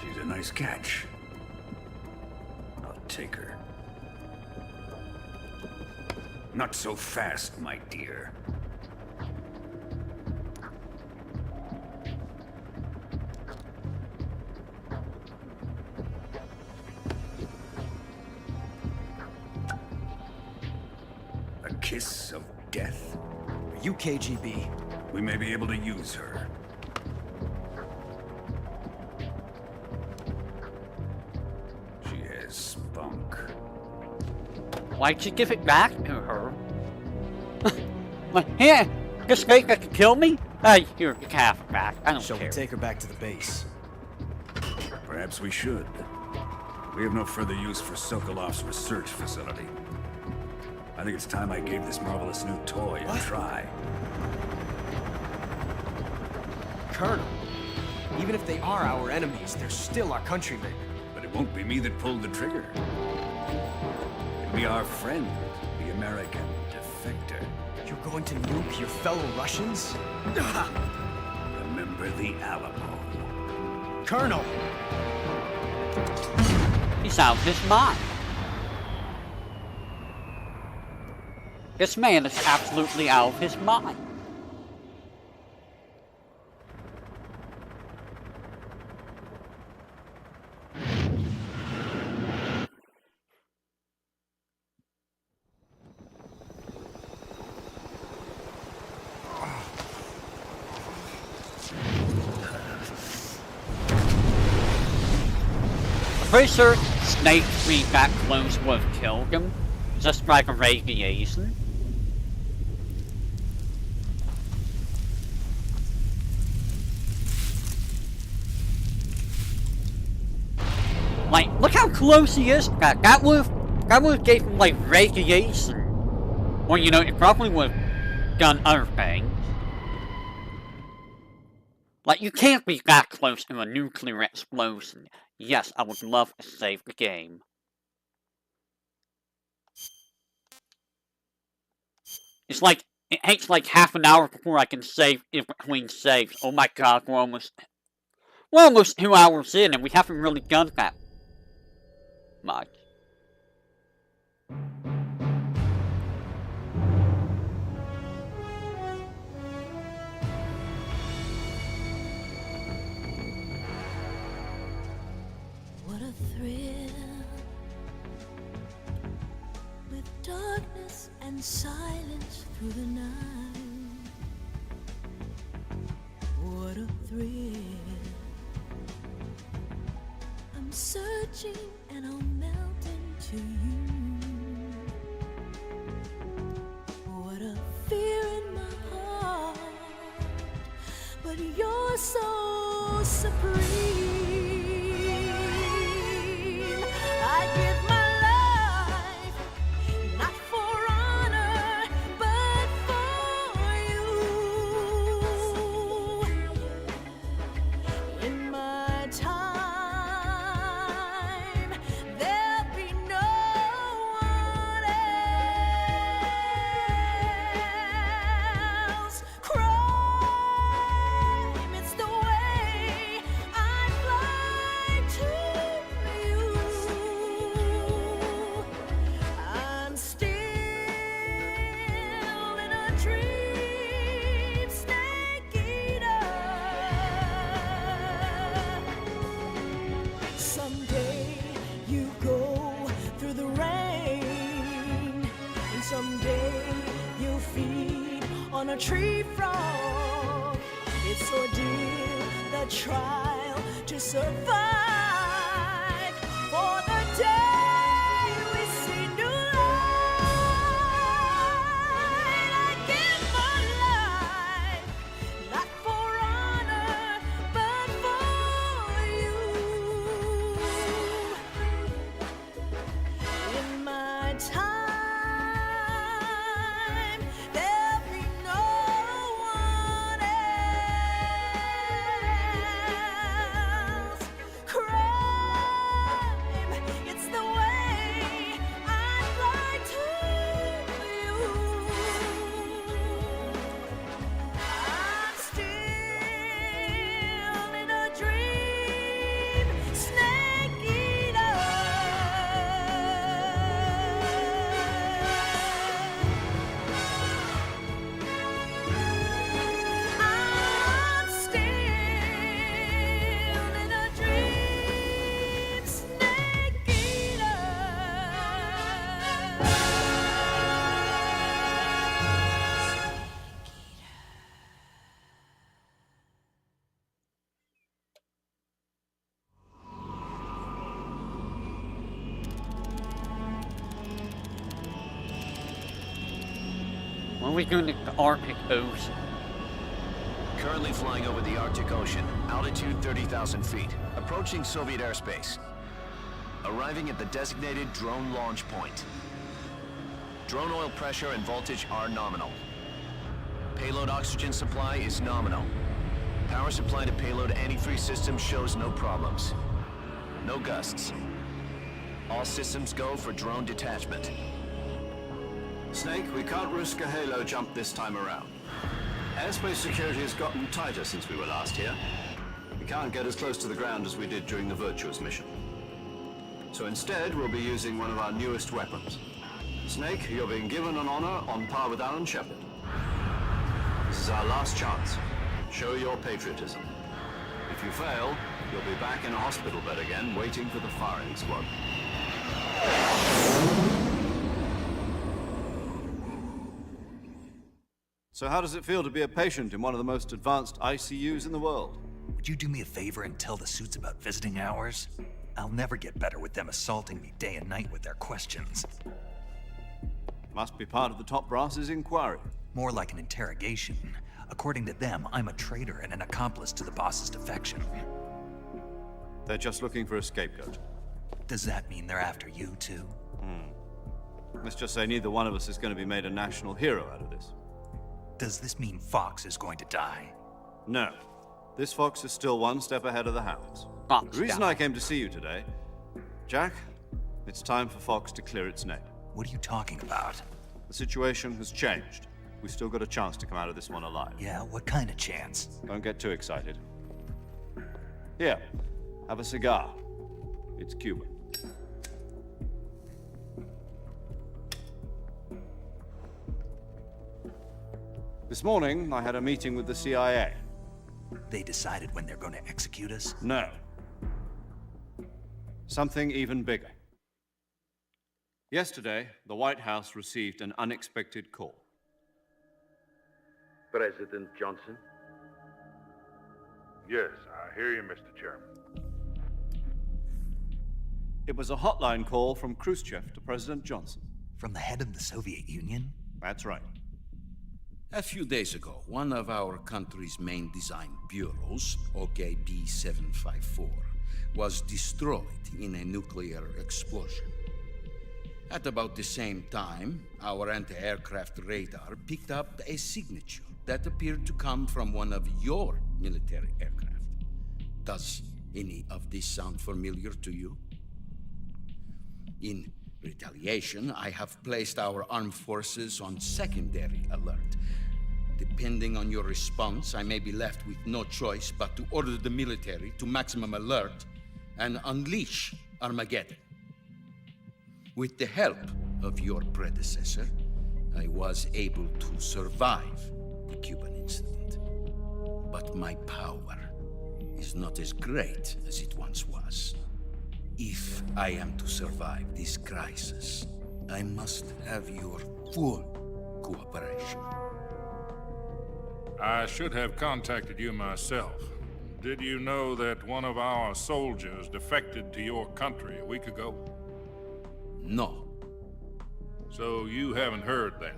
She's a nice catch. I'll take her. Not so fast, my dear. A kiss of death? Are you KGB? We may be able to use her. She has spunk. Why'd you give it back to her? Like, here, this snake that can kill me? Here, you can have it back. I don't care. Shall we take her back to the base? Perhaps we should. We have no further use for Sokolov's research facility. I think it's time I gave this marvelous new toy a try. Colonel, even if they are our enemies, they're still our countrymen. But it won't be me that pulled the trigger. It'll be our friend, the American defector. You're going to nuke your fellow Russians? Remember the Alamo. Colonel! He's out of his mind. This man is absolutely out of his mind. Pretty sure Snake being that close would have killed him, just by the radiation. Like, look how close he is to that. That would've gave him, like, radiation. Or, you know, it probably would've done other things. Like, you can't be that close to a nuclear explosion. Yes, I would love to save the game. It's like, it takes like half an hour before I can save in between saves. Oh my god, we're almost 2 hours in and we haven't really done that much. What a thrill, with darkness and silence through the night. What a thrill, I'm searching and I'll melt into you. What a fear in my heart, but you're so supreme. I give my life, not for honor, but for you. on a tree frog. It's ordeal, the trial to survive. For the day we see new light, I give my life, not for honor, but for you. In my time, there'll be no one else. Crime, it's the way I'd like to you. I'm still in a dream, snake eater. I'm still in a dream, snake eater. When we go to the Arctic Ocean, Currently flying over the Arctic Ocean, altitude 30,000 feet, approaching Soviet airspace. Arriving at the designated drone launch point. Drone oil pressure and voltage are nominal. Payload oxygen supply is nominal. Power supply to payload antifreeze system shows no problems. No gusts. All systems go for drone detachment. Snake, we can't risk a halo jump this time around. Airspace security has gotten tighter since we were last here. We can't get as close to the ground as we did during the Virtuous mission. So instead, we'll be using one of our newest weapons. Snake, you're being given an honor on par with Alan Shepard. This is our last chance. Show your patriotism. If you fail, you'll be back in a hospital bed again, waiting for the firing squad. So how does it feel to be a patient in one of the most advanced ICUs in the world? Would you do me a favor and tell the suits about visiting hours? I'll never get better with them assaulting me day and night with their questions. Must be part of the top brass's inquiry. More like an interrogation. According to them, I'm a traitor and an accomplice to the boss's defection. They're just looking for a scapegoat. Does that mean they're after you, too? Let's just say neither one of us is going to be made a national hero out of this. Does this mean Fox is going to die? No. This Fox is still one step ahead of the Hounds. The reason I came to see you today, Jack, it's time for Fox to clear its name. What are you talking about? The situation has changed. We've still got a chance to come out of this one alive. Yeah, what kind of chance? Don't get too excited. Here, have a cigar. It's Cuban. This morning, I had a meeting with the CIA. They decided when they're going to execute us? No. Something even bigger. Yesterday, the White House received an unexpected call. President Johnson? Yes, I hear you, Mr. Chairman. It was a hotline call from Khrushchev to President Johnson. From the head of the Soviet Union? That's right. A few days ago, one of our country's main design bureaus, OKB 754, was destroyed in a nuclear explosion. At about the same time, our anti-aircraft radar picked up a signature that appeared to come from one of your military aircraft. Does any of this sound familiar to you? In retaliation, I have placed our armed forces on secondary alert. Depending on your response, I may be left with no choice but to order the military to maximum alert and unleash Armageddon. With the help of your predecessor, I was able to survive the Cuban incident. But my power is not as great as it once was. If I am to survive this crisis, I must have your full cooperation. I should have contacted you myself. Did you know that one of our soldiers defected to your country a week ago? No. So you haven't heard then?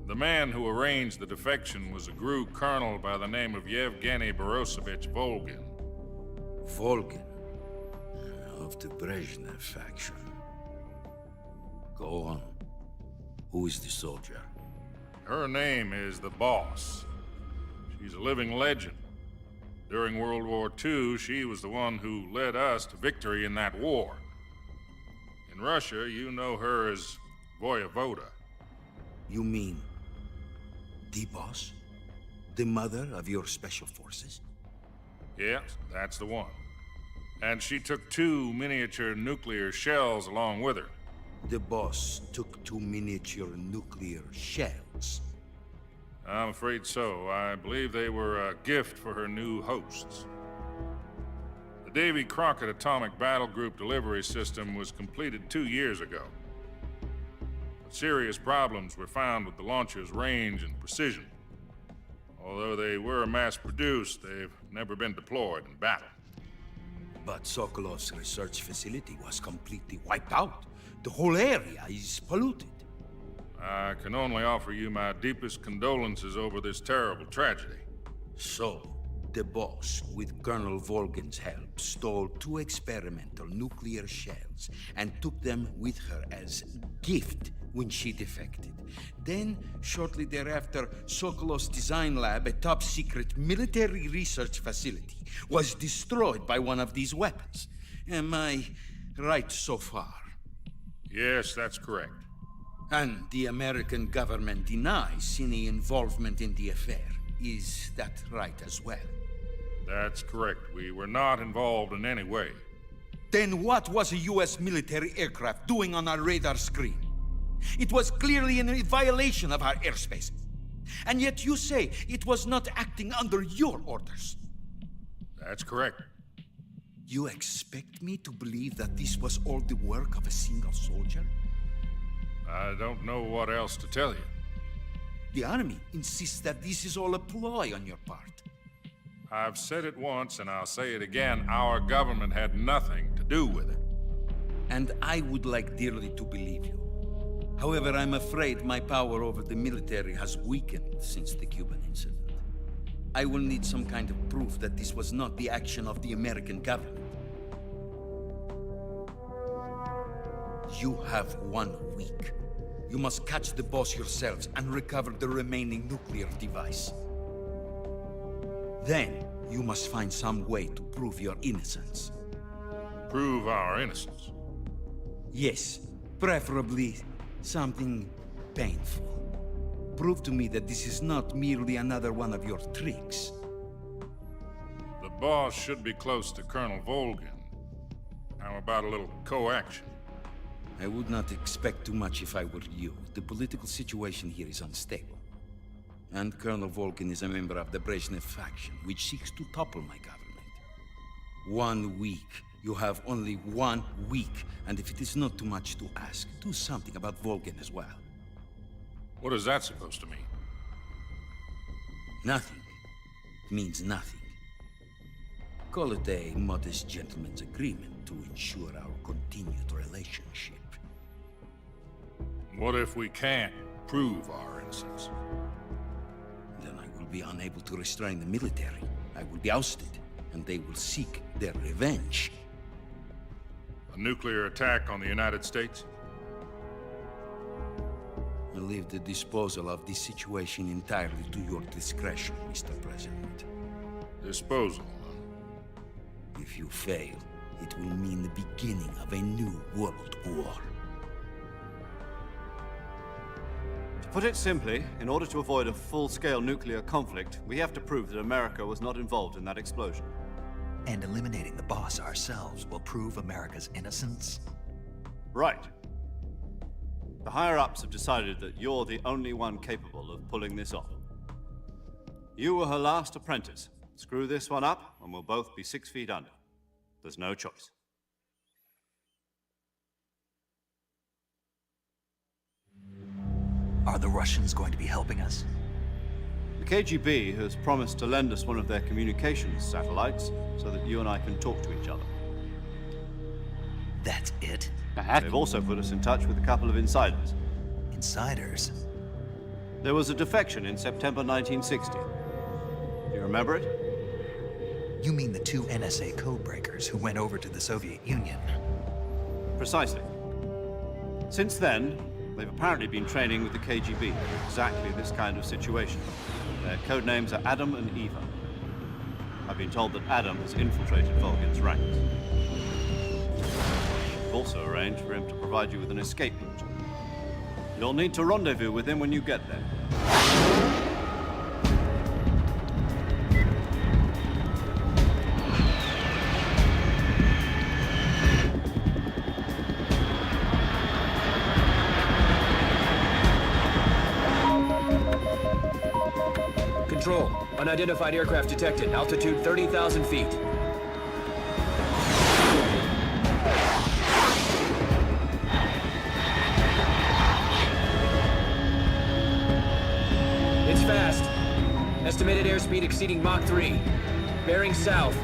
The man who arranged the defection was a GRU colonel by the name of Yevgeny Borosovich Volgin. Volgin? Of the Brezhnev faction. Go on. Who is the soldier? Her name is the Boss. She's a living legend. During World War II, she was the one who led us to victory in that war. In Russia, you know her as Voyevoda. You mean the Boss? The mother of your special forces? Yes, that's the one. And she took 2 miniature nuclear shells along with her. The Boss took 2 miniature nuclear shells? I'm afraid so. I believe they were a gift for her new hosts. The Davy Crockett Atomic Battle Group delivery system was completed 2 years ago. But serious problems were found with the launcher's range and precision. Although they were mass-produced, they've never been deployed in battle. But Sokolov's research facility was completely wiped out. The whole area is polluted. I can only offer you my deepest condolences over this terrible tragedy. So, the Boss, with Colonel Volgin's help, stole 2 experimental nuclear shells and took them with her as gift when she defected. Then, shortly thereafter, Sokolov's design lab, a top-secret military research facility, was destroyed by one of these weapons. Am I right so far? Yes, that's correct. And the American government denies any involvement in the affair. Is that right as well? That's correct. We were not involved in any way. Then what was a U.S. military aircraft doing on our radar screen? It was clearly in violation of our airspace. And yet you say it was not acting under your orders. That's correct. You expect me to believe that this was all the work of a single soldier? I don't know what else to tell you. The army insists that this is all a ploy on your part. I've said it once and I'll say it again. Our government had nothing to do with it. And I would like dearly to believe you. However, I'm afraid my power over the military has weakened since the Cuban incident. I will need some kind of proof that this was not the action of the American government. You have 1 week. You must catch the Boss yourselves and recover the remaining nuclear device. Then, you must find some way to prove your innocence. Prove our innocence? Yes, preferably something painful. Prove to me that this is not merely another one of your tricks. The Boss should be close to Colonel Volgin. How about a little co-action? I would not expect too much if I were you. The political situation here is unstable. And Colonel Volgin is a member of the Brezhnev faction, which seeks to topple my government. 1 week. You have only 1 week, and if it is not too much to ask, do something about Volgin as well. What is that supposed to mean? Nothing. It means nothing. Call it a modest gentleman's agreement to ensure our continued relationship. What if we can't prove our innocence? Then I will be unable to restrain the military. I will be ousted, and they will seek their revenge. A nuclear attack on the United States? I leave the disposal of this situation entirely to your discretion, Mr. President. Disposal? If you fail, it will mean the beginning of a new world war. To put it simply, in order to avoid a full-scale nuclear conflict, we have to prove that America was not involved in that explosion. And eliminating the Boss ourselves will prove America's innocence? Right. The higher-ups have decided that you're the only one capable of pulling this off. You were her last apprentice. Screw this one up, and we'll both be 6 feet under. There's no choice. Are the Russians going to be helping us? We KGB has promised to lend us one of their communications satellites so that you and I can talk to each other. That's it? They've also put us in touch with a couple of insiders. Insiders? There was a defection in September 1960. Do you remember it? You mean the two NSA codebreakers who went over to the Soviet Union? Precisely. Since then, they've apparently been training with the KGB for exactly this kind of situation. Their code names are Adam and Eva. I've been told that Adam has infiltrated Volgin's ranks. We've also arranged for him to provide you with an escape route. You'll need to rendezvous with him when you get there. Control. Unidentified aircraft detected. Altitude 30,000 feet. It's fast. Estimated airspeed exceeding Mach 3. Bearing south.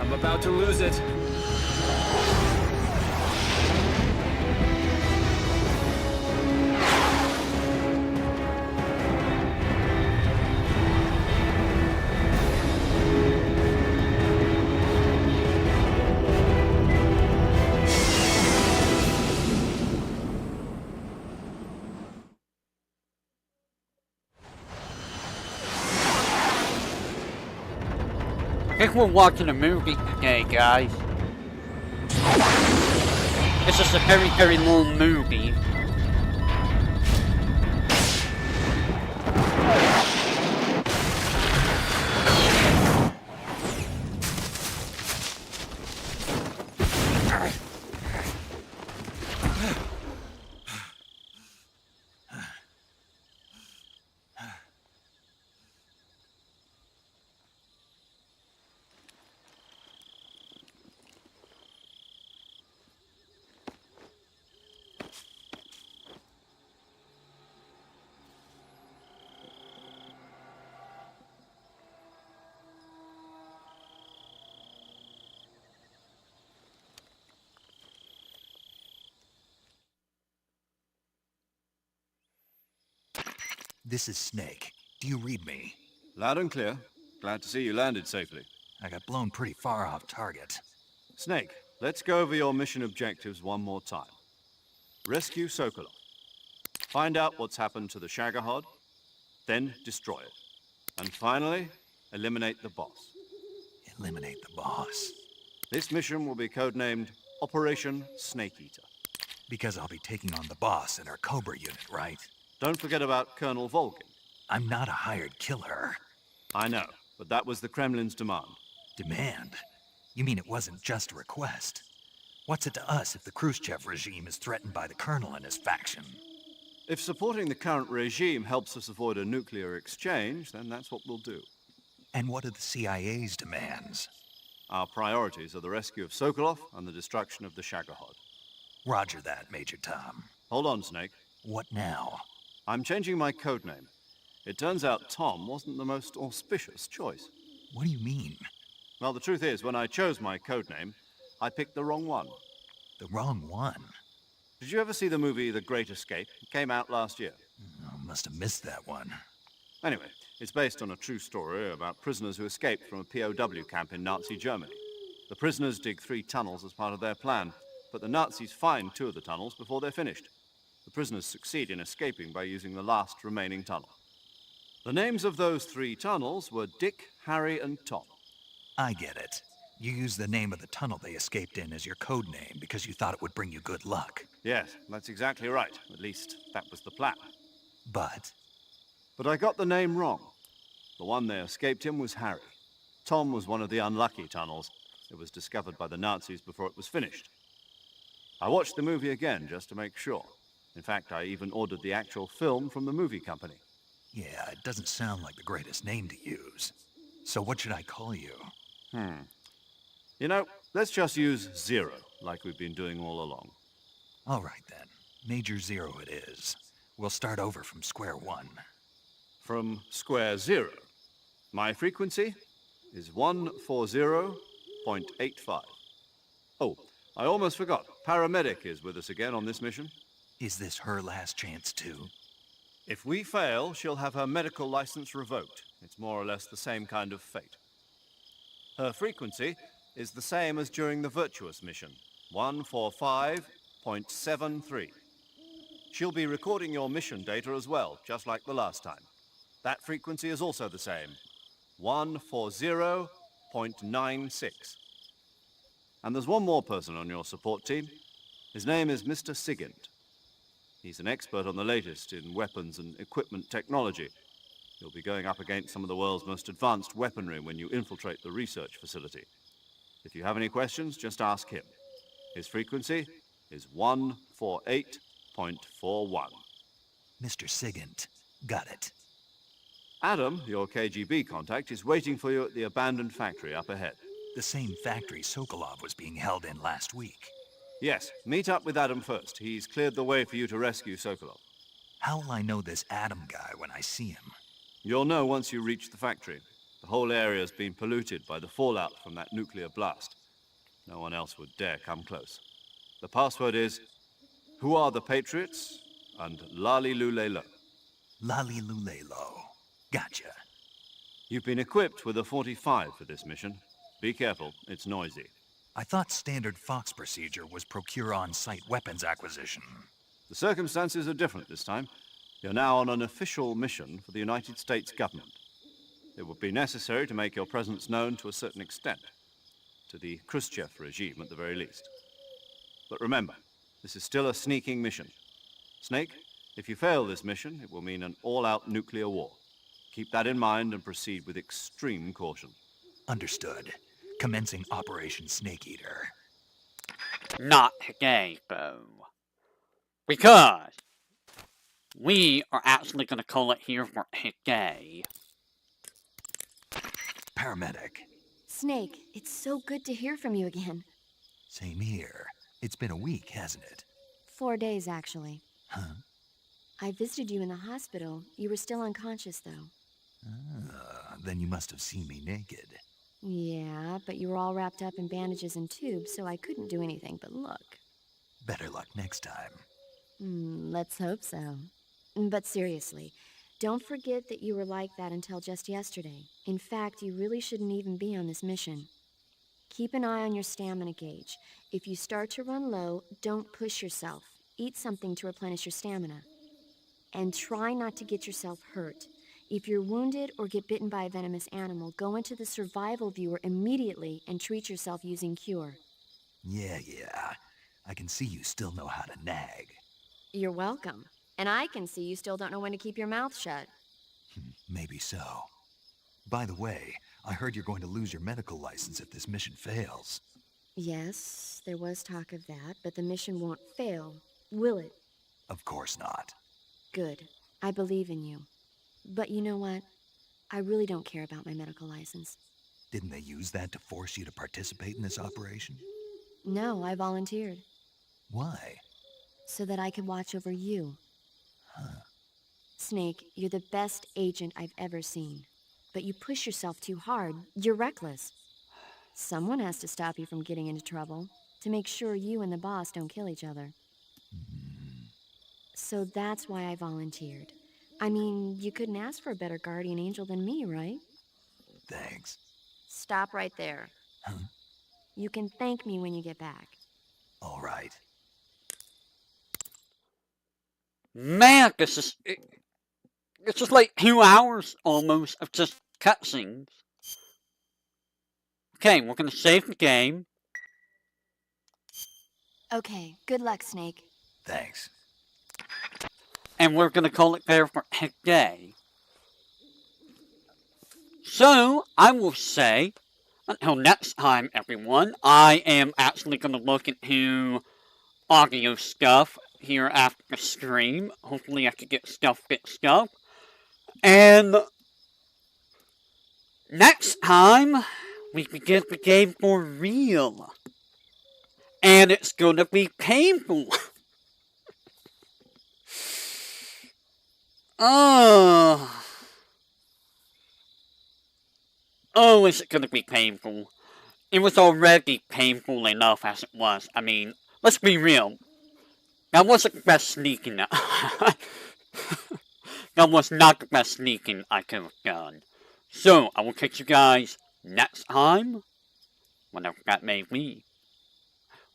I'm about to lose it. I think we're watching a movie today, guys. It's just a very, very long movie. This is Snake. Do you read me? Loud and clear. Glad to see you landed safely. I got blown pretty far off target. Snake, let's go over your mission objectives one more time. Rescue Sokolov. Find out what's happened to the Shagohod, then destroy it. And finally, eliminate the boss. Eliminate the boss? This mission will be codenamed Operation Snake Eater. Because I'll be taking on the boss in our Cobra unit, right? Don't forget about Colonel Volgin. I'm not a hired killer. I know, but that was the Kremlin's demand. Demand? You mean it wasn't just a request? What's it to us if the Khrushchev regime is threatened by the Colonel and his faction? If supporting the current regime helps us avoid a nuclear exchange, then that's what we'll do. And what are the CIA's demands? Our priorities are the rescue of Sokolov and the destruction of the Shagohod. Roger that, Major Tom. Hold on, Snake. What now? I'm changing my codename. It turns out Tom wasn't the most auspicious choice. What do you mean? Well, the truth is, when I chose my codename, I picked the wrong one. The wrong one? Did you ever see the movie The Great Escape? It came out last year. I must have missed that one. Anyway, it's based on a true story about prisoners who escaped from a POW camp in Nazi Germany. The prisoners dig 3 tunnels as part of their plan, but the Nazis find 2 of the tunnels before they're finished. The prisoners succeed in escaping by using the last remaining tunnel. The names of those 3 tunnels were Dick, Harry, and Tom. I get it. You used the name of the tunnel they escaped in as your code name because you thought it would bring you good luck. Yes, that's exactly right. At least, that was the plan. But I got the name wrong. The one they escaped in was Harry. Tom was one of the unlucky tunnels. It was discovered by the Nazis before it was finished. I watched the movie again just to make sure. In fact, I even ordered the actual film from the movie company. yeah, it doesn't sound like the greatest name to use. So what should I call you? You know, let's just use Zero, like we've been doing all along. All right then. Major Zero it is. We'll start over from square one. from square zero. My frequency is 140.85. Oh, I almost forgot. Paramedic is with us again on this mission. Is this her last chance, too? If we fail, she'll have her medical license revoked. It's more or less the same kind of fate. Her frequency is the same as during the Virtuous mission, 145.73. She'll be recording your mission data as well, just like the last time. That frequency is also the same, 140.96. And there's one more person on your support team. His name is Mr. Sigint. He's an expert on the latest in weapons and equipment technology. You'll be going up against some of the world's most advanced weaponry when you infiltrate the research facility. If you have any questions, just ask him. His frequency is 148.41. Mr. Sigint. Got it. Adam, your KGB contact, is waiting for you at the abandoned factory up ahead. The same factory Sokolov was being held in last week. Yes, meet up with Adam first. He's cleared the way for you to rescue Sokolov. How will I know this Adam guy when I see him? You'll know once you reach the factory. The whole area's been polluted by the fallout from that nuclear blast. No one else would dare come close. The password is, "Who are the Patriots?" and Lali Lulelo. Lali Lulelo. Gotcha. You've been equipped with a 45 for this mission. Be careful, it's noisy. I thought standard Fox procedure was procure on-site weapons acquisition. The circumstances are different this time. You're now on an official mission for the United States government. It would be necessary to make your presence known to a certain extent, to the Khrushchev regime at the very least. But remember, this is still a sneaking mission. Snake, if you fail this mission, it will mean an all-out nuclear war. Keep that in mind and proceed with extreme caution. Understood. Commencing Operation Snake Eater. Not today, Bo. Because we are actually going to call it here for today. Paramedic. Snake, it's so good to hear from you again. Same here. It's been a week, hasn't it? 4 days, actually. Huh? I visited you in the hospital. You were still unconscious, though. Then you must have seen me naked. Yeah, but you were all wrapped up in bandages and tubes, so I couldn't do anything but look. Better luck next time. Let's hope so. But seriously, don't forget that you were like that until just yesterday. In fact, you really shouldn't even be on this mission. Keep an eye on your stamina gauge. If you start to run low, don't push yourself. Eat something to replenish your stamina. And try not to get yourself hurt. If you're wounded or get bitten by a venomous animal, go into the survival viewer immediately and treat yourself using Cure. Yeah. I can see you still know how to nag. You're welcome. And I can see you still don't know when to keep your mouth shut. Maybe so. By the way, I heard you're going to lose your medical license if this mission fails. Yes, there was talk of that, but the mission won't fail, will it? Of course not. Good. I believe in you. But you know what? I really don't care about my medical license. Didn't they use that to force you to participate in this operation? No, I volunteered. Why? So that I could watch over you. Huh. Snake, you're the best agent I've ever seen. But you push yourself too hard. You're reckless. Someone has to stop you from getting into trouble, to make sure you and the boss don't kill each other. So that's why I volunteered. I mean, you couldn't ask for a better guardian angel than me, right? Thanks. Stop right there. Huh? You can thank me when you get back. All right. Man, this is like 2 hours almost of just cutscenes. Okay, we're gonna save the game. Okay, good luck, Snake. Thanks. And we're gonna call it there for today. So, I will say, until next time, everyone, I am actually gonna look into audio stuff here after the stream. Hopefully I can get stuff fixed up. And next time, we can get the game for real. And it's gonna be painful. Oh. Oh, is it gonna be painful? It was already painful enough as it was. I mean, let's be real. That wasn't the best sneaking. That was not the best sneaking I could have done. So, I will catch you guys next time. Whenever that may be.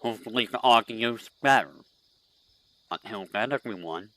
Hopefully the audio's better. Until then, everyone.